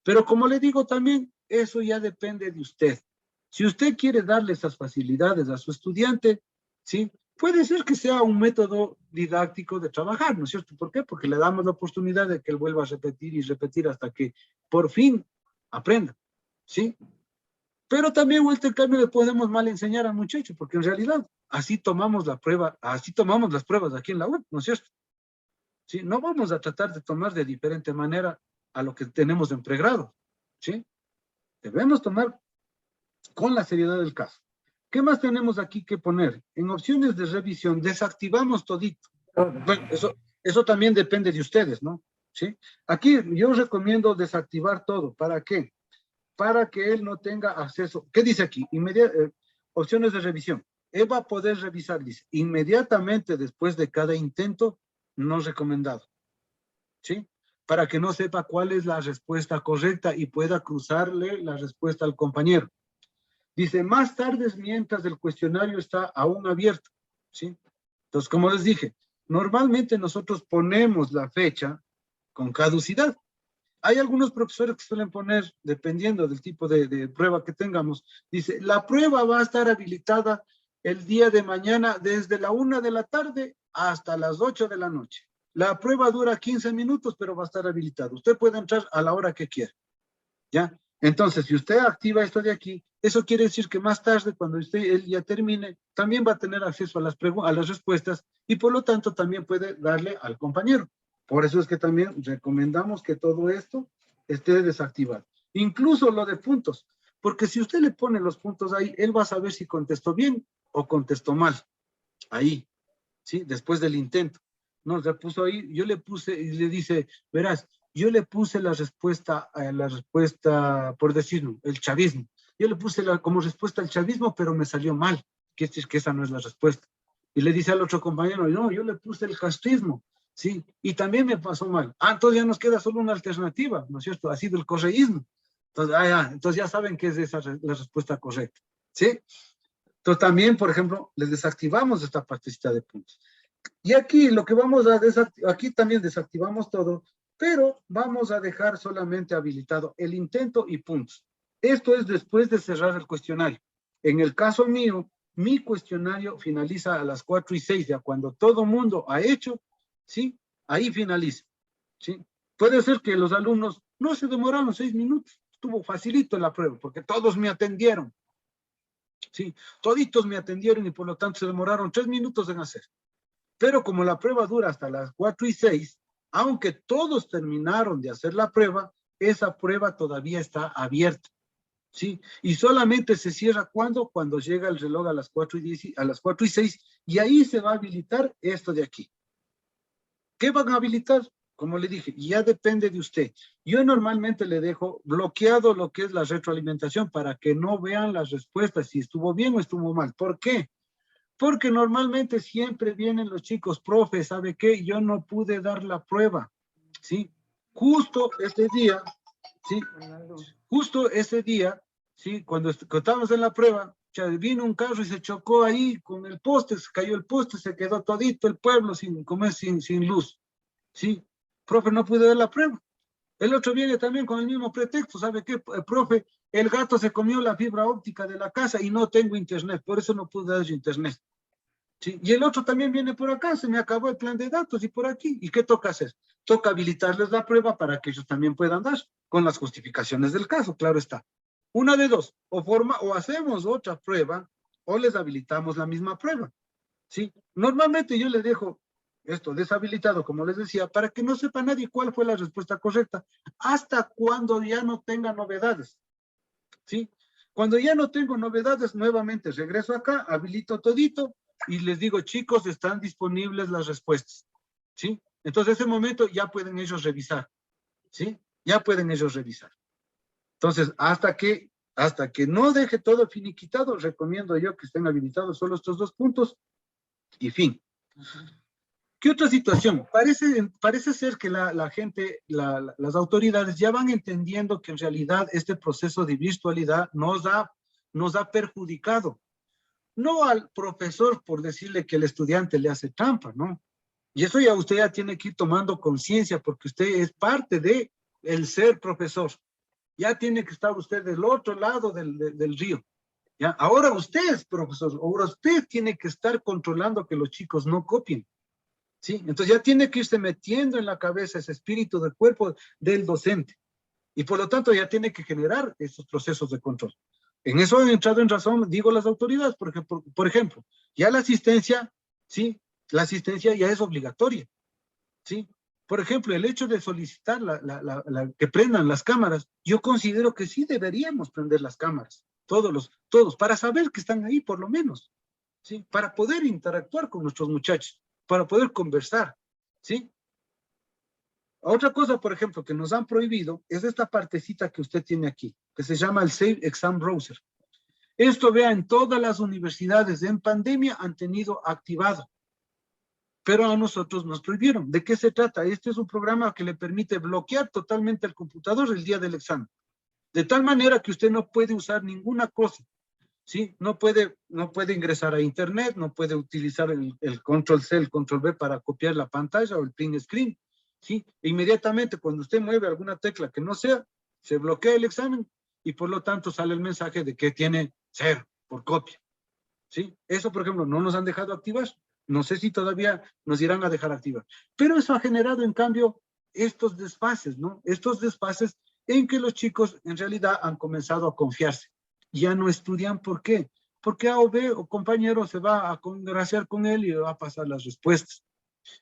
Pero como le digo también, eso ya depende de usted. Si usted quiere darle esas facilidades a su estudiante, ¿sí? Puede ser que sea un método didáctico de trabajar, ¿no es cierto? ¿Por qué? Porque le damos la oportunidad de que él vuelva a repetir y repetir hasta que por fin aprenda, ¿sí? Pero también, en cambio, le podemos mal enseñar al muchacho, porque en realidad así tomamos la prueba, así tomamos las pruebas aquí en la web, ¿no es cierto? ¿Sí? No vamos a tratar de tomar de diferente manera a lo que tenemos en pregrado, ¿sí? Debemos tomar con la seriedad del caso. ¿Qué más tenemos aquí que poner? En opciones de revisión, desactivamos todito. Bueno, eso también depende de ustedes, ¿no? ¿Sí? Aquí yo recomiendo desactivar todo. ¿Para qué? Para que él no tenga acceso. ¿Qué dice aquí? Opciones de revisión. Él va a poder revisar, dice, inmediatamente después de cada intento no recomendado. ¿Sí? Para que no sepa cuál es la respuesta correcta y pueda cruzarle la respuesta al compañero. Dice, más tarde mientras el cuestionario está aún abierto, ¿sí? Entonces, como les dije, normalmente nosotros ponemos la fecha con caducidad. Hay algunos profesores que suelen poner, dependiendo del tipo de prueba que tengamos, dice, la prueba va a estar habilitada el día de mañana desde la 1 de la tarde hasta las 8 de la noche. La prueba dura 15 minutos, pero va a estar habilitada. Usted puede entrar a la hora que quiera, ¿ya? Entonces, si usted activa esto de aquí, eso quiere decir que más tarde, cuando él ya termine, también va a tener acceso a las respuestas y por lo tanto también puede darle al compañero. Por eso es que también recomendamos que todo esto esté desactivado. Incluso lo de puntos, porque si usted le pone los puntos ahí, él va a saber si contestó bien o contestó mal. Ahí, ¿sí? Después del intento. No, se puso ahí, yo le puse y le dice, verás, yo le puse la respuesta por decirlo, el chavismo. Yo le puse como respuesta al chavismo, pero me salió mal, que esa no es la respuesta. Y le dice al otro compañero, no, yo le puse el castrismo, ¿sí? Y también me pasó mal. Ah, entonces ya nos queda solo una alternativa, ¿no es cierto? Ha sido el correísmo. Entonces, entonces ya saben que es esa la respuesta correcta, ¿sí? Entonces también, por ejemplo, les desactivamos esta partecita de puntos. Y aquí lo que vamos a desactivar, aquí también desactivamos todo, pero vamos a dejar solamente habilitado el intento y puntos. Esto es después de cerrar el cuestionario. En el caso mío, mi cuestionario finaliza a las 4:06, ya cuando todo mundo ha hecho, ¿sí? Ahí finaliza, ¿sí? Puede ser que los alumnos no se demoraron 6 minutos, estuvo facilito la prueba, porque todos me atendieron, ¿sí? Toditos me atendieron y por lo tanto se demoraron 3 minutos en hacer. Pero como la prueba dura hasta las 4:06, aunque todos terminaron de hacer la prueba, esa prueba todavía está abierta, ¿sí? Y solamente se cierra cuando llega el reloj a las 4:06, y ahí se va a habilitar esto de aquí. ¿Qué van a habilitar? Como le dije, ya depende de usted. Yo normalmente le dejo bloqueado lo que es la retroalimentación para que no vean las respuestas si estuvo bien o estuvo mal. ¿Por qué? Porque normalmente siempre vienen los chicos, profe, ¿sabe qué? Yo no pude dar la prueba, ¿sí? Justo ese día, ¿sí? Justo ese día, ¿sí? Cuando estábamos en la prueba, vino un carro y se chocó ahí con el poste, se cayó el poste, se quedó todito el pueblo sin luz, ¿sí? Profe, no pude dar la prueba. El otro viene también con el mismo pretexto, ¿sabe qué? Profe, el gato se comió la fibra óptica de la casa y no tengo internet, por eso no pude dar internet. ¿Sí? Y el otro también viene por acá, se me acabó el plan de datos y por aquí. ¿Y qué toca hacer? Toca habilitarles la prueba para que ellos también puedan dar con las justificaciones del caso, claro está. Una de dos, o hacemos otra prueba o les habilitamos la misma prueba. ¿Sí? Normalmente yo les dejo esto deshabilitado, como les decía, para que no sepa nadie cuál fue la respuesta correcta, hasta cuando ya no tenga novedades. ¿Sí? Cuando ya no tengo novedades, nuevamente regreso acá, habilito todito y les digo, chicos, están disponibles las respuestas. ¿Sí? Entonces, en ese momento ya pueden ellos revisar. ¿Sí? Ya pueden ellos revisar. Entonces, hasta que no deje todo finiquitado, recomiendo yo que estén habilitados solo estos 2 puntos y fin. ¿Qué otra situación? Parece ser que la gente, las autoridades ya van entendiendo que en realidad este proceso de virtualidad nos ha perjudicado. No al profesor por decirle que el estudiante le hace trampa, ¿no? Y eso ya usted ya tiene que ir tomando conciencia porque usted es parte de el ser profesor. Ya tiene que estar usted del otro lado del río. ¿Ya? Ahora usted es profesor, ahora usted tiene que estar controlando que los chicos no copien. ¿Sí? Entonces ya tiene que irse metiendo en la cabeza ese espíritu del cuerpo del docente. Y por lo tanto ya tiene que generar esos procesos de control. En eso han entrado en razón, digo, las autoridades, porque, por ejemplo, ya la asistencia, ¿sí? La asistencia ya es obligatoria, ¿sí? Por ejemplo, el hecho de solicitar que prendan las cámaras, yo considero que sí deberíamos prender las cámaras, todos, para saber que están ahí por lo menos, ¿sí? Para poder interactuar con nuestros muchachos, para poder conversar, ¿sí? Otra cosa, por ejemplo, que nos han prohibido es esta partecita que usted tiene aquí, que se llama el Safe Exam Browser. Esto, vea, en todas las universidades en pandemia han tenido activado, pero a nosotros nos prohibieron. ¿De qué se trata? Este es un programa que le permite bloquear totalmente el computador el día del examen, de tal manera que usted no puede usar ninguna cosa, ¿sí? No puede ingresar a internet, no puede utilizar el control C, el control V para copiar la pantalla o el print screen, ¿sí? E inmediatamente cuando usted mueve alguna tecla que no sea, se bloquea el examen y por lo tanto sale el mensaje de que tiene 0 por copia, ¿sí? Eso, por ejemplo, no nos han dejado activar. No sé si todavía nos irán a dejar activar. Pero eso ha generado, en cambio, estos desfases, ¿no? Estos desfases en que los chicos en realidad han comenzado a confiarse. Ya no estudian. ¿Por qué? Porque A o B o compañero se va a congraciar con él y va a pasar las respuestas.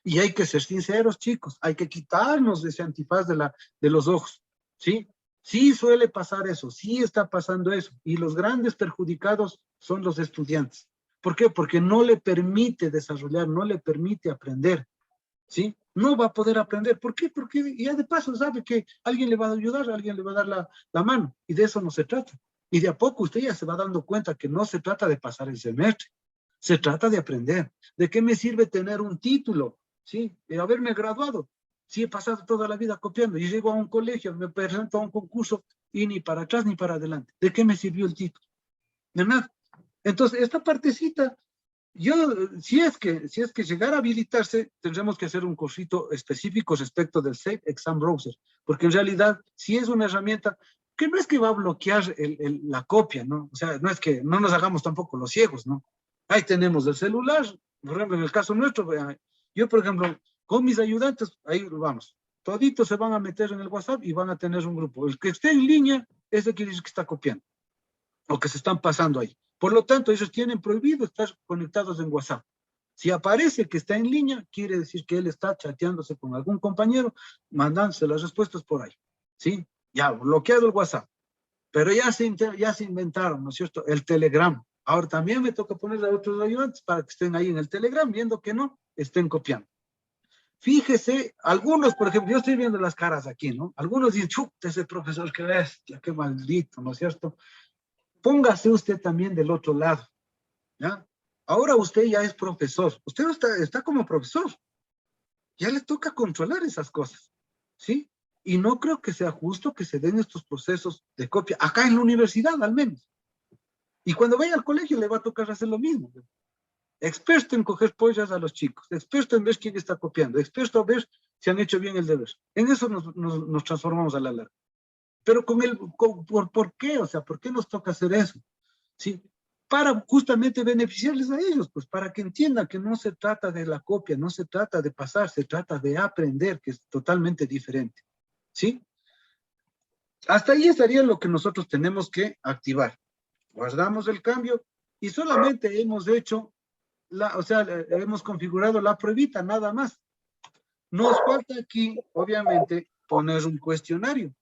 Y hay que ser sinceros, chicos. Hay que quitarnos ese antifaz de los ojos, ¿sí? Sí suele pasar eso, sí está pasando eso. Y los grandes perjudicados son los estudiantes. ¿Por qué? Porque no le permite desarrollar, no le permite aprender, ¿sí? No va a poder aprender. ¿Por qué? Porque ya de paso sabe que alguien le va a ayudar, alguien le va a dar la mano. Y de eso no se trata. Y de a poco usted ya se va dando cuenta que no se trata de pasar el semestre. Se trata de aprender. ¿De qué me sirve tener un título? ¿Sí? De haberme graduado. Sí, he pasado toda la vida copiando. Y llego a un colegio, me presento a un concurso y ni para atrás ni para adelante. ¿De qué me sirvió el título? De nada. Entonces, esta partecita, si es que llegara a habilitarse, tendremos que hacer un cursito específico respecto del Safe Exam Browser, porque en realidad, si es una herramienta que no es que va a bloquear la copia, ¿no? O sea, no es que no nos hagamos tampoco los ciegos, ¿no? Ahí tenemos el celular, por ejemplo, en el caso nuestro, yo, por ejemplo, con mis ayudantes, ahí vamos, toditos se van a meter en el WhatsApp y van a tener un grupo. El que esté en línea, ese quiere decir que está copiando, o que se están pasando ahí. Por lo tanto, ellos tienen prohibido estar conectados en WhatsApp. Si aparece que está en línea, quiere decir que él está chateándose con algún compañero, mandándose las respuestas por ahí, ¿sí? Ya, bloqueado el WhatsApp. Pero ya se inventaron, ¿no es cierto?, el Telegram. Ahora también me toca poner a otros ayudantes para que estén ahí en el Telegram, viendo que no, estén copiando. Fíjese, algunos, por ejemplo, yo estoy viendo las caras aquí, ¿no? Algunos dicen, chuta, ese profesor, qué bestia, qué maldito, ¿no es cierto? Póngase usted también del otro lado, ¿ya? Ahora usted ya es profesor, usted está como profesor, ya le toca controlar esas cosas, ¿sí? Y no creo que sea justo que se den estos procesos de copia, acá en la universidad al menos. Y cuando vaya al colegio le va a tocar hacer lo mismo. Experto en coger pollas a los chicos, experto en ver quién está copiando, experto en ver si han hecho bien el deber. En eso nos transformamos a la larga. Pero ¿por qué? O sea, ¿por qué nos toca hacer eso? ¿Sí? Para justamente beneficiarles a ellos, pues para que entiendan que no se trata de la copia, no se trata de pasar, se trata de aprender, que es totalmente diferente. ¿Sí? Hasta ahí estaría lo que nosotros tenemos que activar. Guardamos el cambio y solamente hemos hecho, hemos configurado la pruebita, nada más. Nos falta aquí, obviamente, poner un cuestionario,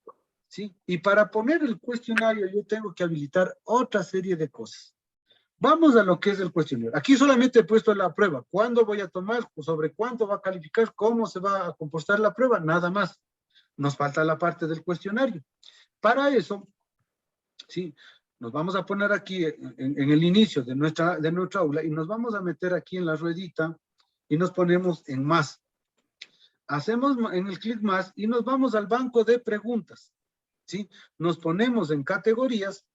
¿sí? Y para poner el cuestionario yo tengo que habilitar otra serie de cosas. Vamos a lo que es el cuestionario. Aquí solamente he puesto la prueba. ¿Cuándo voy a tomar? ¿Sobre cuánto va a calificar? ¿Cómo se va a comportar la prueba? Nada más. Nos falta la parte del cuestionario. Para eso, sí, nos vamos a poner aquí en el inicio de nuestra aula y nos vamos a meter aquí en la ruedita y nos ponemos en más. Hacemos en el clic más y nos vamos al banco de preguntas, ¿sí? Nos ponemos en categorías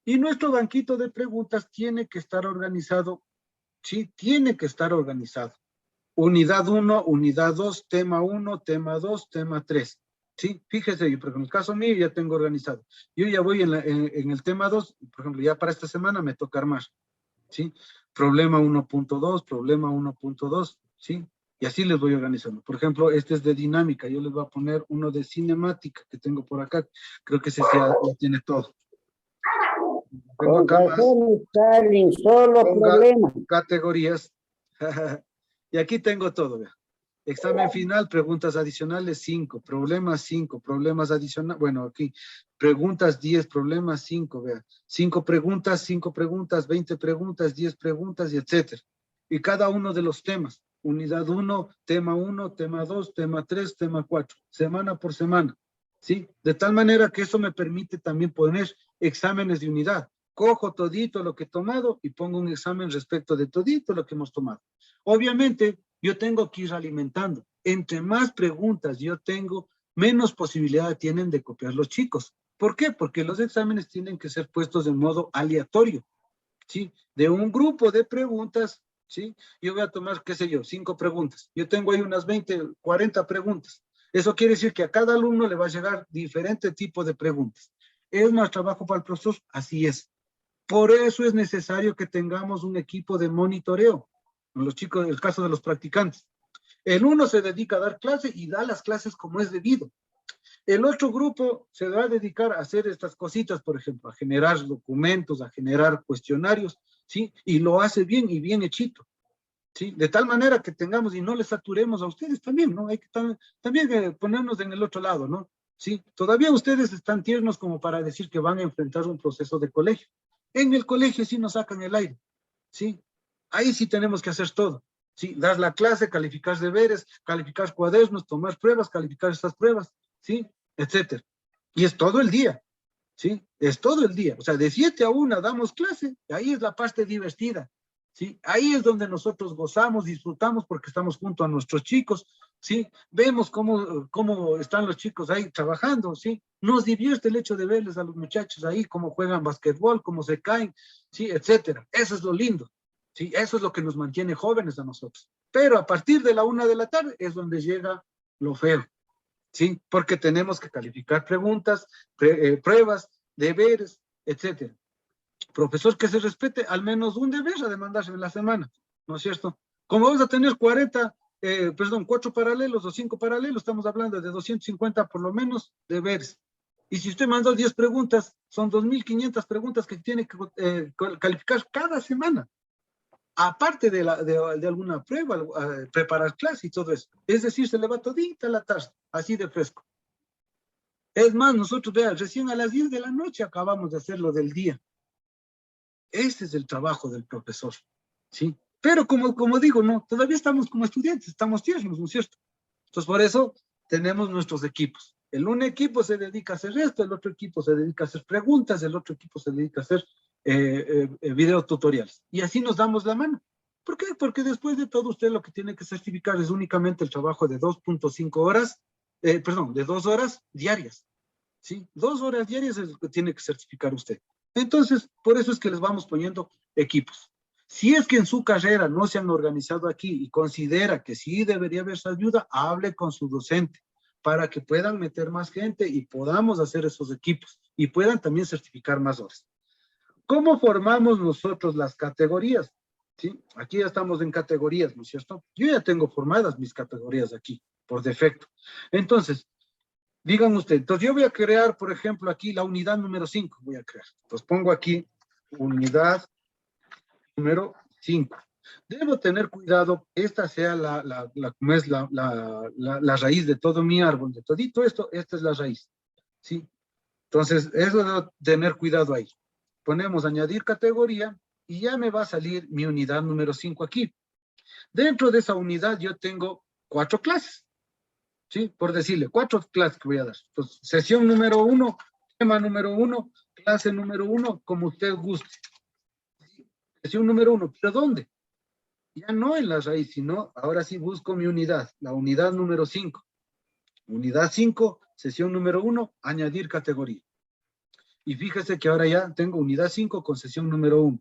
y nuestro banquito de preguntas tiene que estar organizado, ¿sí? Tiene que estar organizado. Unidad 1, unidad 2, tema 1, tema 2, tema 3. ¿Sí? Fíjese, yo, porque en el caso mío ya tengo organizado. Yo ya voy en el tema 2, por ejemplo, ya para esta semana me toca armar. ¿Sí? Problema 1.2, problema 1.2, ¿sí? Y así les voy organizando. Por ejemplo, este es de dinámica. Yo les voy a poner uno de cinemática que tengo por acá. Creo que ese ya tiene todo. Tengo acá más. Salen solo problemas. Categorías. Y aquí tengo todo, vea. Examen final, preguntas adicionales 5, problemas 5, problemas adicionales, bueno, aquí, preguntas 10, problemas 5, vea. 5 preguntas, 20 preguntas, 10 preguntas, y etcétera. Y cada uno de los temas, unidad 1, tema 2, tema 3, tema 4, semana por semana, ¿sí? De tal manera que eso me permite también poner exámenes de unidad. Cojo todito lo que he tomado y pongo un examen respecto de todito lo que hemos tomado. Obviamente, yo tengo que ir alimentando. Entre más preguntas yo tengo, menos posibilidad tienen de copiar los chicos. ¿Por qué? Porque los exámenes tienen que ser puestos de modo aleatorio, ¿sí? De un grupo de preguntas, ¿sí? Yo voy a tomar, qué sé yo, 5 preguntas. Yo tengo ahí unas 20, 40 preguntas. Eso quiere decir que a cada alumno le va a llegar diferente tipo de preguntas. ¿Es más trabajo para el profesor? Así es. Por eso es necesario que tengamos un equipo de monitoreo. Los chicos, el caso de los practicantes. El uno se dedica a dar clase y da las clases como es debido. El otro grupo se va a dedicar a hacer estas cositas, por ejemplo, a generar documentos, a generar cuestionarios, ¿sí? Y lo hace bien y bien hechito, ¿sí? De tal manera que tengamos y no les saturemos a ustedes también, ¿no? Hay que también ponernos en el otro lado, ¿no? ¿Sí? Todavía ustedes están tiernos como para decir que van a enfrentar un proceso de colegio. En el colegio sí nos sacan el aire, ¿sí? Ahí sí tenemos que hacer todo, ¿sí? Dar la clase, calificar deberes, calificar cuadernos, tomar pruebas, calificar estas pruebas, ¿sí? Etcétera. Y es todo el día, ¿sí? Es todo el día. O sea, de 7 a 1 damos clase, y ahí es la parte divertida, ¿sí? Ahí es donde nosotros gozamos, disfrutamos porque estamos junto a nuestros chicos, ¿sí? Vemos cómo están los chicos ahí trabajando, ¿sí? Nos divierte el hecho de verles a los muchachos ahí, cómo juegan basquetbol, cómo se caen, ¿sí? Etcétera. Eso es lo lindo. ¿Sí? Eso es lo que nos mantiene jóvenes a nosotros. Pero a partir de la 1 de la tarde es donde llega lo feo, ¿sí? Porque tenemos que calificar preguntas, pruebas, deberes, etcétera. Profesor, que se respete al menos un deber a demandarse en la semana, ¿no es cierto? Como vamos a tener 4 paralelos o 5 paralelos, estamos hablando de 250 por lo menos deberes. Y si usted mandó 10 preguntas, son 2.500 preguntas que tiene que calificar cada semana. Aparte de alguna prueba, preparar clase y todo eso. Es decir, se le va todita la tarde, así de fresco. Es más, nosotros, vean, recién a las 10 de la noche acabamos de hacer lo del día. Ese es el trabajo del profesor, ¿sí? Pero como digo, no, todavía estamos como estudiantes, estamos tiernos, ¿no es cierto? Entonces, por eso tenemos nuestros equipos. El un equipo se dedica a hacer esto, el otro equipo se dedica a hacer preguntas, el otro equipo se dedica a hacer videotutoriales. Y así nos damos la mano. ¿Por qué? Porque después de todo usted lo que tiene que certificar es únicamente el trabajo de 2.5 horas, de 2 horas diarias. ¿Sí? 2 horas diarias es lo que tiene que certificar usted. Entonces, por eso es que les vamos poniendo equipos. Si es que en su carrera no se han organizado aquí y considera que sí debería haber su ayuda, hable con su docente para que puedan meter más gente y podamos hacer esos equipos y puedan también certificar más horas. ¿Cómo formamos nosotros las categorías? ¿Sí? Aquí ya estamos en categorías, ¿no es cierto? Yo ya tengo formadas mis categorías aquí, por defecto. Entonces, digan ustedes, entonces yo voy a crear, por ejemplo, aquí la unidad número 5, voy a crear. Entonces pongo aquí unidad número 5. Debo tener cuidado, esta sea la raíz de todo mi árbol, de todito esto, esta es la raíz, ¿sí? Entonces, eso debo tener cuidado ahí. Ponemos añadir categoría y ya me va a salir mi unidad número 5 aquí. Dentro de esa unidad yo tengo 4 clases, ¿sí? Por decirle, 4 clases que voy a dar. Entonces, sesión número 1, tema número 1, clase número 1, como usted guste. Sesión número 1, ¿pero dónde? Ya no en la raíz, sino ahora sí busco mi unidad, la unidad número 5. Unidad 5, sesión número 1, añadir categoría. Y fíjese que ahora ya tengo unidad 5 con sesión número 1.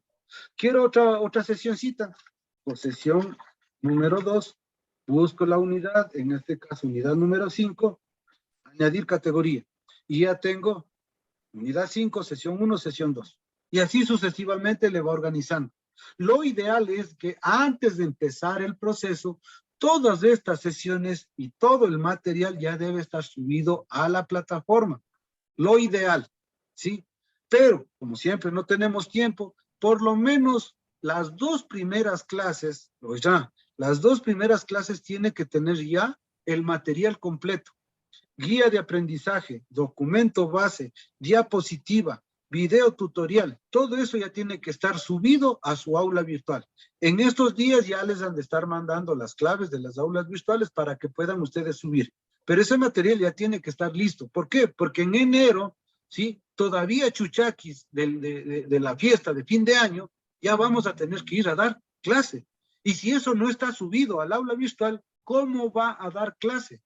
Quiero otra sesioncita, por sesión número 2, busco la unidad, en este caso unidad número 5, añadir categoría. Y ya tengo unidad 5, sesión 1, sesión 2. Y así sucesivamente le va organizando. Lo ideal es que antes de empezar el proceso, todas estas sesiones y todo el material ya debe estar subido a la plataforma. Lo ideal, ¿sí? Pero, como siempre no tenemos tiempo, por lo menos las 2 primeras clases, o ya, las 2 primeras clases tienen que tener ya el material completo. Guía de aprendizaje, documento base, diapositiva, video tutorial, todo eso ya tiene que estar subido a su aula virtual. En estos días ya les han de estar mandando las claves de las aulas virtuales para que puedan ustedes subir. Pero ese material ya tiene que estar listo. ¿Por qué? Porque en enero, ¿sí? Todavía chuchaquis de la fiesta de fin de año, ya vamos a tener que ir a dar clase. Y si eso no está subido al aula virtual, ¿cómo va a dar clase?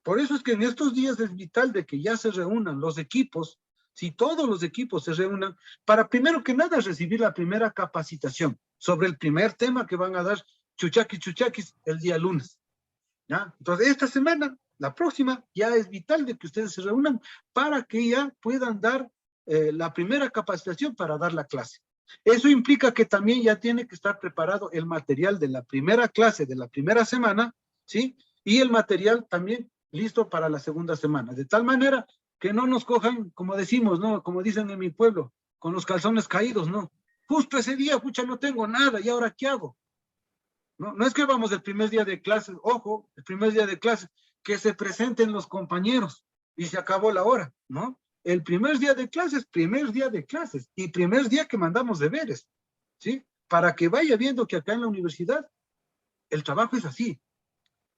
Por eso es que en estos días es vital de que ya se reúnan los equipos, si todos los equipos se reúnan, para primero que nada recibir la primera capacitación sobre el primer tema que van a dar chuchaquis el día lunes. ¿Ya? Entonces, esta semana, la próxima, ya es vital de que ustedes se reúnan para que ya puedan dar la primera capacitación para dar la clase. Eso implica que también ya tiene que estar preparado el material de la primera clase, de la primera semana, ¿sí? Y el material también listo para la segunda semana, de tal manera que no nos cojan, como decimos, ¿no? Como dicen en mi pueblo, con los calzones caídos, ¿no? Justo ese día, pucha, no tengo nada, ¿y ahora qué hago? No es que vamos el primer día de clases, ojo, el primer día de clases, que se presenten los compañeros y se acabó la hora, ¿no? El primer día de clases y primer día que mandamos deberes, ¿sí? Para que vaya viendo que acá en la universidad el trabajo es así.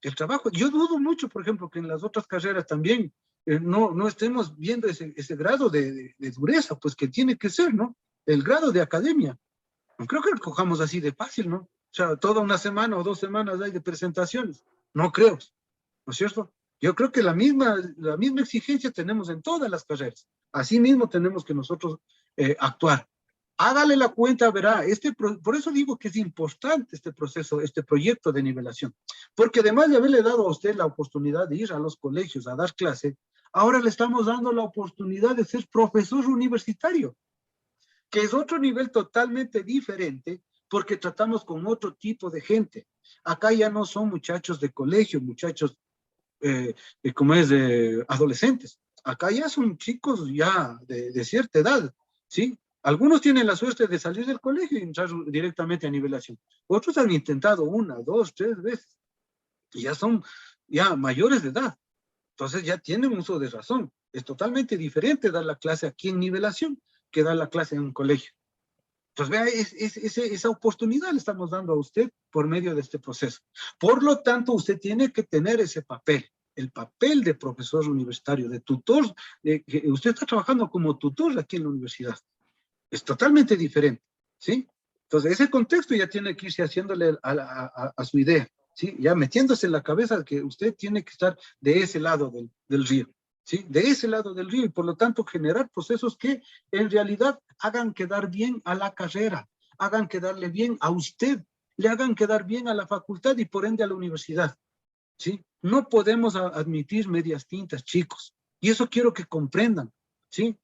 El trabajo, yo dudo mucho, por ejemplo, que en las otras carreras también no estemos viendo ese grado de dureza, pues que tiene que ser, ¿no? El grado de academia. No creo que lo cojamos así de fácil, ¿no? O sea, toda una semana o 2 semanas hay de presentaciones. No creo, ¿no es cierto? Yo creo que la misma exigencia tenemos en todas las carreras. Así mismo tenemos que nosotros actuar. Hágale la cuenta, verá, por eso digo que es importante este proceso, este proyecto de nivelación, porque además de haberle dado a usted la oportunidad de ir a los colegios a dar clase, ahora le estamos dando la oportunidad de ser profesor universitario, que es otro nivel totalmente diferente, porque tratamos con otro tipo de gente. Acá ya no son muchachos de colegio, muchachos, como es, de adolescentes. Acá ya son chicos ya de cierta edad, ¿sí? Algunos tienen la suerte de salir del colegio y entrar directamente a nivelación. Otros han intentado 1, 2, 3 veces. Y ya son ya mayores de edad. Entonces ya tienen uso de razón. Es totalmente diferente dar la clase aquí en nivelación que dar la clase en un colegio. Entonces, vea, esa oportunidad le estamos dando a usted por medio de este proceso. Por lo tanto, usted tiene que tener ese papel, el papel de profesor universitario, de tutor. Usted está trabajando como tutor aquí en la universidad. Es totalmente diferente, ¿sí? Entonces, ese contexto ya tiene que irse haciéndole a su idea, ¿sí? Ya metiéndose en la cabeza que usted tiene que estar de ese lado del río, ¿sí? De ese lado del río, y por lo tanto generar procesos que en realidad hagan quedar bien a la carrera, hagan quedarle bien a usted, le hagan quedar bien a la facultad y por ende a la universidad, ¿sí? No podemos admitir medias tintas, chicos, y eso quiero que comprendan, ¿sí?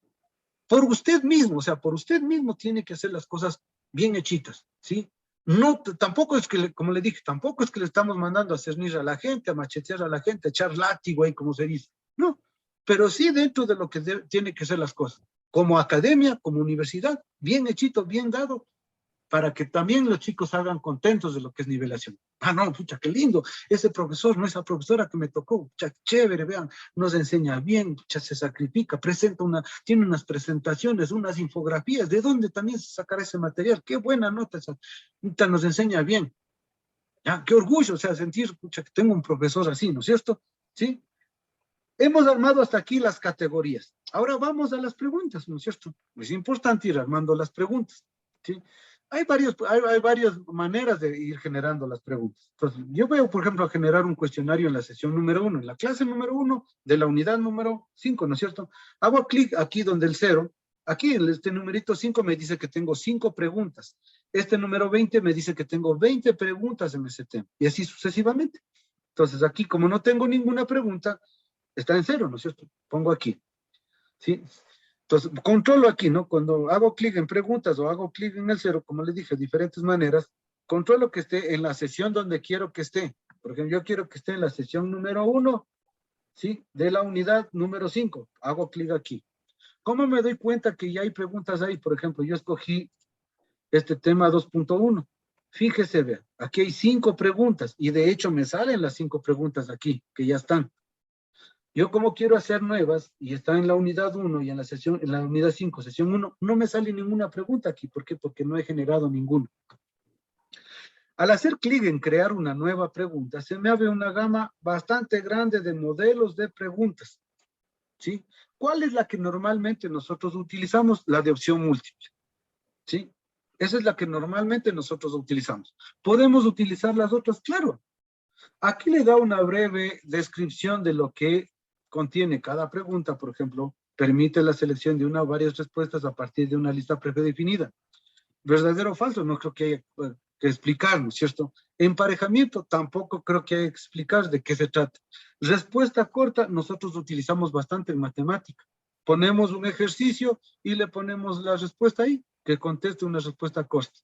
Por usted mismo, o sea, por usted mismo tiene que hacer las cosas bien hechitas, ¿sí? No, tampoco es que, como le dije, tampoco es que le estamos mandando a cernir a la gente, a machetear a la gente, a echar látigo ahí, como se dice. No, pero sí dentro de lo que tiene que ser las cosas. Como academia, como universidad, bien hechito, bien dado, para que también los chicos salgan contentos de lo que es nivelación. Ah, no, pucha, qué lindo, ese profesor, no, esa profesora que me tocó, pucha, chévere, vean, nos enseña bien, pucha, se sacrifica, tiene unas presentaciones, unas infografías, ¿de dónde también se sacará ese material? Qué buena nota, nos enseña bien. Ya, qué orgullo, o sea, sentir, pucha, que tengo un profesor así, ¿no es cierto? ¿Sí? Hemos armado hasta aquí las categorías. Ahora vamos a las preguntas, ¿no es cierto? Es importante ir armando las preguntas, ¿sí? Hay varias maneras de ir generando las preguntas. Entonces, yo voy, por ejemplo, a generar un cuestionario en la sesión número 1, en la clase número 1 de la unidad número 5, ¿no es cierto? Hago clic aquí donde el 0, aquí este numerito 5 me dice que tengo 5 preguntas. Este número 20 me dice que tengo 20 preguntas en ese tema, y así sucesivamente. Entonces, aquí, como no tengo ninguna pregunta, está en 0, ¿no es cierto? Pongo aquí, ¿sí? Entonces, controlo aquí, ¿no? Cuando hago clic en preguntas o hago clic en el 0, como les dije, de diferentes maneras, controlo que esté en la sesión donde quiero que esté. Por ejemplo, yo quiero que esté en la sesión número 1, ¿sí? De la unidad número 5. Hago clic aquí. ¿Cómo me doy cuenta que ya hay preguntas ahí? Por ejemplo, yo escogí este tema 2.1. Fíjese, vea, aquí hay 5 preguntas y de hecho me salen las 5 preguntas aquí, que ya están. Yo como quiero hacer nuevas y está en la unidad 1 y en la unidad 5, sesión 1, no me sale ninguna pregunta aquí. ¿Por qué? Porque no he generado ninguna. Al hacer clic en crear una nueva pregunta, se me abre una gama bastante grande de modelos de preguntas, ¿sí? ¿Cuál es la que normalmente nosotros utilizamos? La de opción múltiple, ¿sí? Esa es la que normalmente nosotros utilizamos. ¿Podemos utilizar las otras? Claro. Aquí le da una breve descripción de lo que contiene cada pregunta. Por ejemplo, permite la selección de una o varias respuestas a partir de una lista predefinida. ¿Verdadero o falso? No creo que haya que explicar, ¿no es cierto? Emparejamiento, tampoco creo que haya que explicar de qué se trata. Respuesta corta, nosotros utilizamos bastante en matemática. Ponemos un ejercicio y le ponemos la respuesta ahí, que conteste una respuesta corta,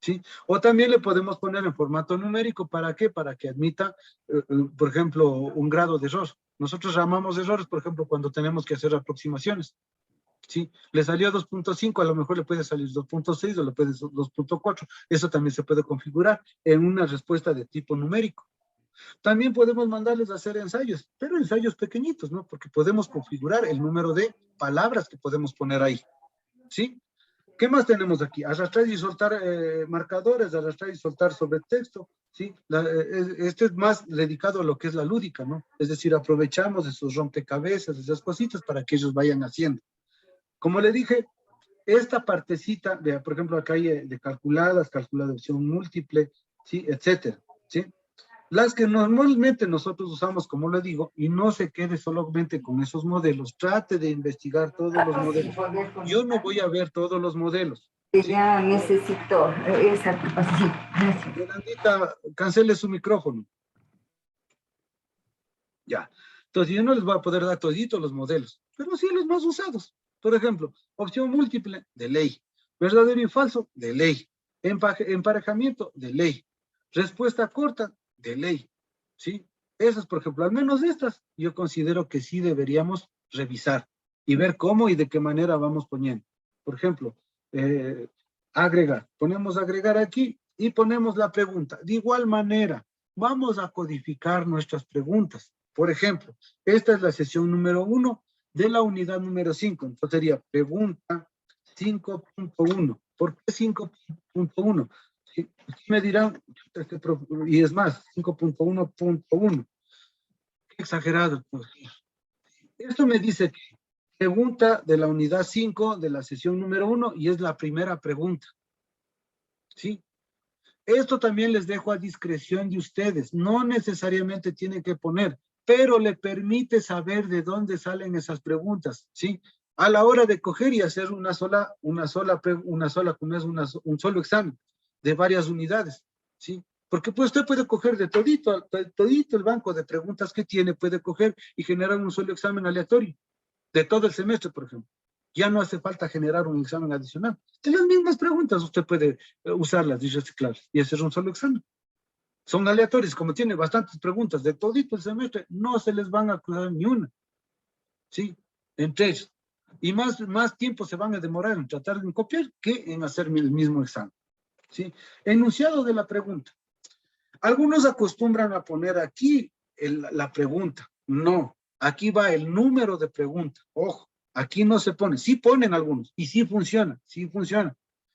¿sí? O también le podemos poner en formato numérico, ¿para qué? Para que admita, por ejemplo, un grado de error. Nosotros llamamos errores, por ejemplo, cuando tenemos que hacer aproximaciones, ¿sí? Le salió 2.5, a lo mejor le puede salir 2.6 o le puede salir 2.4. Eso también se puede configurar en una respuesta de tipo numérico. También podemos mandarles a hacer ensayos, pero ensayos pequeñitos, ¿no? Porque podemos configurar el número de palabras que podemos poner ahí, ¿sí? ¿Qué más tenemos aquí? Arrastrar y soltar marcadores, arrastrar y soltar sobre texto, ¿sí? Este es más dedicado a lo que es la lúdica, ¿no? Es decir, aprovechamos esos rompecabezas, esas cositas para que ellos vayan haciendo. Como le dije, esta partecita, de, por ejemplo, acá hay de calculadas, calculada de opción múltiple, ¿sí? Etcétera, ¿sí? Las que normalmente nosotros usamos, como le digo, y no se quede solamente con esos modelos, trate de investigar todos los modelos. Yo no voy a ver todos los modelos. ¿Sí? Ya necesito esa capacidad. Gracias. Yolandita, cancele su micrófono. Ya. Entonces, yo no les voy a poder dar toditos los modelos, pero sí los más usados. Por ejemplo, opción múltiple, de ley. Verdadero y falso, de ley. Emparejamiento, de ley. Respuesta corta, de ley. ¿Sí? Esas, por ejemplo, al menos estas, yo considero que sí deberíamos revisar y ver cómo y de qué manera vamos poniendo. Por ejemplo, agregar. Ponemos agregar aquí y ponemos la pregunta. De igual manera, vamos a codificar nuestras preguntas. Por ejemplo, esta es la sesión número 1 de la unidad número 5. Entonces sería pregunta 5.1. ¿Por qué 5.1? Sí, me dirán, y es más, 5.1.1. Qué exagerado. Esto me dice que pregunta de la unidad 5 de la sesión número 1 y es la primera pregunta. ¿Sí? Esto también les dejo a discreción de ustedes. No necesariamente tienen que poner, pero le permite saber de dónde salen esas preguntas, ¿sí? A la hora de coger y hacer un solo examen de varias unidades, ¿sí? Porque pues usted puede coger de todito el banco de preguntas que tiene, puede coger y generar un solo examen aleatorio, de todo el semestre, por ejemplo. Ya no hace falta generar un examen adicional. De las mismas preguntas usted puede usarlas y reciclarlas y hacer un solo examen. Son aleatorios, como tiene bastantes preguntas de todito el semestre, no se les van a acusar ni una. ¿Sí? Entre ellos. Y más tiempo se van a demorar en tratar de copiar que en hacer el mismo examen. ¿Sí? Enunciado de la pregunta. Algunos acostumbran a poner aquí la pregunta. No, aquí va el número de pregunta. Ojo, aquí no se pone. Sí ponen algunos y sí funciona,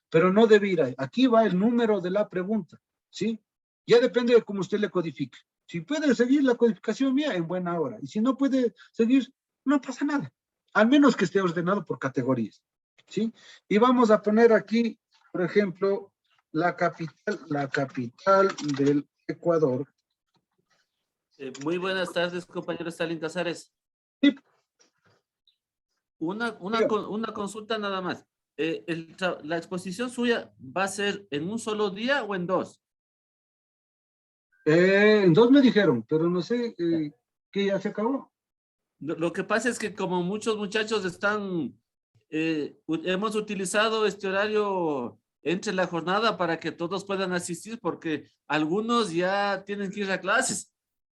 pero no debe ir ahí. Aquí va el número de la pregunta, ¿sí? Ya depende de cómo usted le codifique. Si puede seguir la codificación mía, en buena hora. Y si no puede seguir, no pasa nada. Al menos que esté ordenado por categorías, ¿sí? Y vamos a poner aquí, por ejemplo, la capital del Ecuador. Muy buenas tardes, compañero Stalin Casares. Sí. Una consulta nada más. ¿La exposición suya va a ser en un solo día o en dos? En dos me dijeron, pero no sé que ya se acabó. Lo que pasa es que como muchos muchachos hemos utilizado este horario entre la jornada para que todos puedan asistir, porque algunos ya tienen que ir a clases.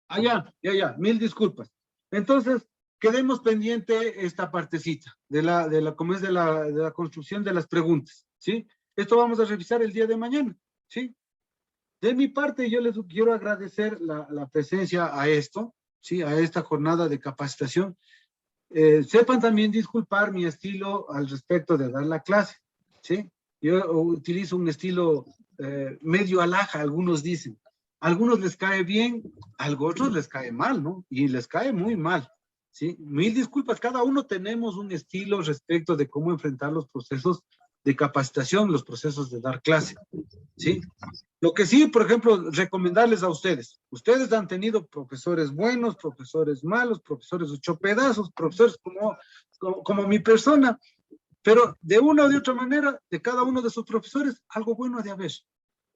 Ah, ya, mil disculpas. Entonces, quedemos pendiente esta partecita de la construcción de las preguntas, ¿sí? Esto vamos a revisar el día de mañana, ¿sí? De mi parte, yo les quiero agradecer la presencia a esto, ¿sí? A esta jornada de capacitación. Sepan también disculpar mi estilo al respecto de dar la clase, ¿sí? Yo utilizo un estilo medio alhaja, algunos dicen. A algunos les cae bien, a otros les cae mal, ¿no? Y les cae muy mal, ¿sí? Mil disculpas, cada uno tenemos un estilo respecto de cómo enfrentar los procesos de capacitación, los procesos de dar clase, ¿sí? Lo que sí, por ejemplo, recomendarles a ustedes. Ustedes han tenido profesores buenos, profesores malos, profesores ocho pedazos, profesores como mi persona, pero de una o de otra manera, de cada uno de sus profesores, algo bueno ha de haber.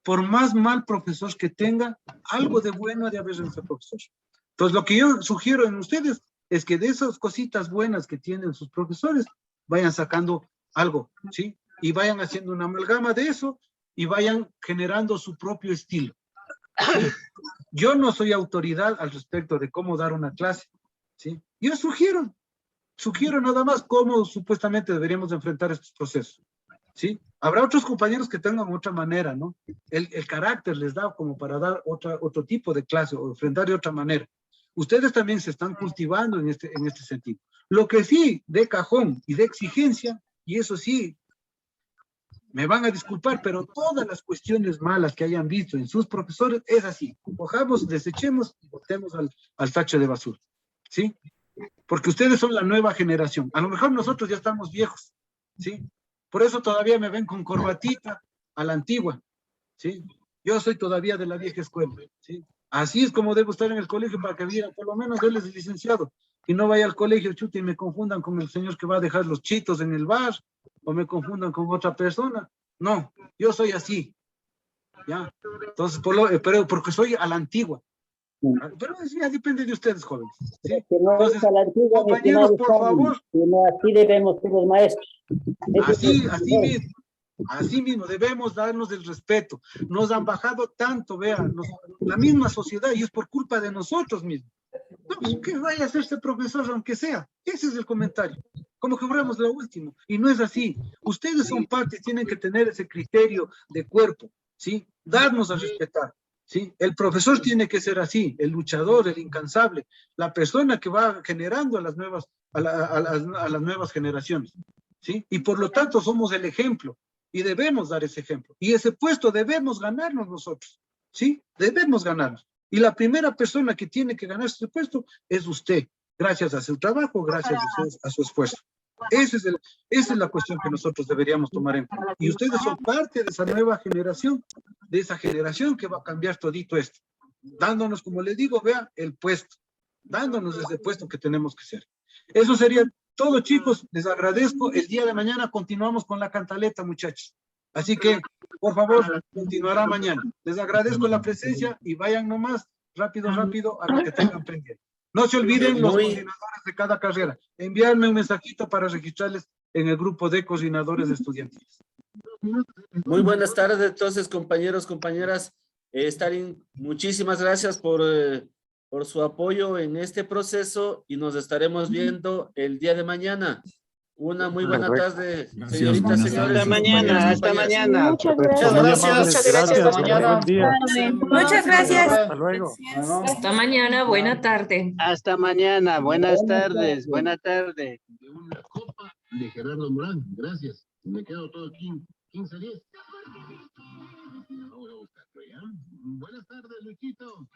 Por más mal profesor que tenga, algo de bueno ha de haber en ese profesor. Entonces, lo que yo sugiero en ustedes es que de esas cositas buenas que tienen sus profesores, vayan sacando algo, ¿sí? Y vayan haciendo una amalgama de eso y vayan generando su propio estilo. ¿Sí? Yo no soy autoridad al respecto de cómo dar una clase, ¿sí? Yo sugiero nada más cómo supuestamente deberíamos enfrentar estos procesos, ¿sí? Habrá otros compañeros que tengan otra manera, ¿no? El carácter les da como para dar otro tipo de clase o enfrentar de otra manera. Ustedes también se están cultivando en este sentido. Lo que sí, de cajón y de exigencia, y eso sí, me van a disculpar, pero todas las cuestiones malas que hayan visto en sus profesores es así. Cojamos, desechemos y botemos al tacho de basura, ¿sí? Porque ustedes son la nueva generación. A lo mejor nosotros ya estamos viejos, ¿sí? Por eso todavía me ven con corbatita a la antigua, ¿sí? Yo soy todavía de la vieja escuela, ¿sí? Así es como debo estar en el colegio para que digan, por lo menos él es el licenciado, y no vaya al colegio, chute, y me confundan con el señor que va a dejar los chitos en el bar, o me confundan con otra persona. No, yo soy así, ¿ya? Entonces, pero porque soy a la antigua. Pero eso ya depende de ustedes, jóvenes, ¿sí? Que no Entonces, es a la antigua, compañeros, por favor, sino así debemos ser los maestros. así mismo, debemos darnos el respeto. Nos han bajado tanto, vean, la misma sociedad, y es por culpa de nosotros mismos. No, pues, que vaya a hacerse profesor, aunque sea. Ese es el comentario. Como que fuéramos lo último. Y no es así. Ustedes son parte, tienen que tener ese criterio de cuerpo, ¿sí? Darnos a respetar, ¿sí? El profesor tiene que ser así, el luchador, el incansable, la persona que va generando a las nuevas generaciones, ¿sí? Y por lo tanto somos el ejemplo y debemos dar ese ejemplo. Y ese puesto debemos ganarnos nosotros, ¿sí? Debemos ganarnos. Y la primera persona que tiene que ganarse ese puesto es usted, gracias a su trabajo, gracias a su esfuerzo. Esa es la cuestión que nosotros deberíamos tomar en cuenta. Y ustedes son parte de esa nueva generación, de esa generación que va a cambiar todito esto, dándonos, como les digo, vea, el puesto, dándonos ese puesto que tenemos que ser. Eso sería todo, chicos. Les agradezco. El día de mañana continuamos con la cantaleta, muchachos. Así que, por favor, continuará mañana. Les agradezco la presencia y vayan nomás rápido a lo que tengan pendiente. No se olviden los coordinadores de cada carrera. Enviarme un mensajito para registrarles en el grupo de coordinadores estudiantiles. Muy buenas tardes, entonces, compañeros, compañeras. Stalin, muchísimas gracias por su apoyo en este proceso y nos estaremos viendo el día de mañana. Una muy buena tarde, señoritas, señores. Hasta mañana, hasta mañana. Muchas gracias. Muchas gracias. Hasta mañana. Muchas gracias. Hasta luego. Hasta mañana, buena tarde. Hasta mañana, buenas tardes, buena tarde. De una copa de Gerardo Morán, gracias. Me quedo todo 15-10. Voy a buscarlo ya. Buenas tardes, Luchito.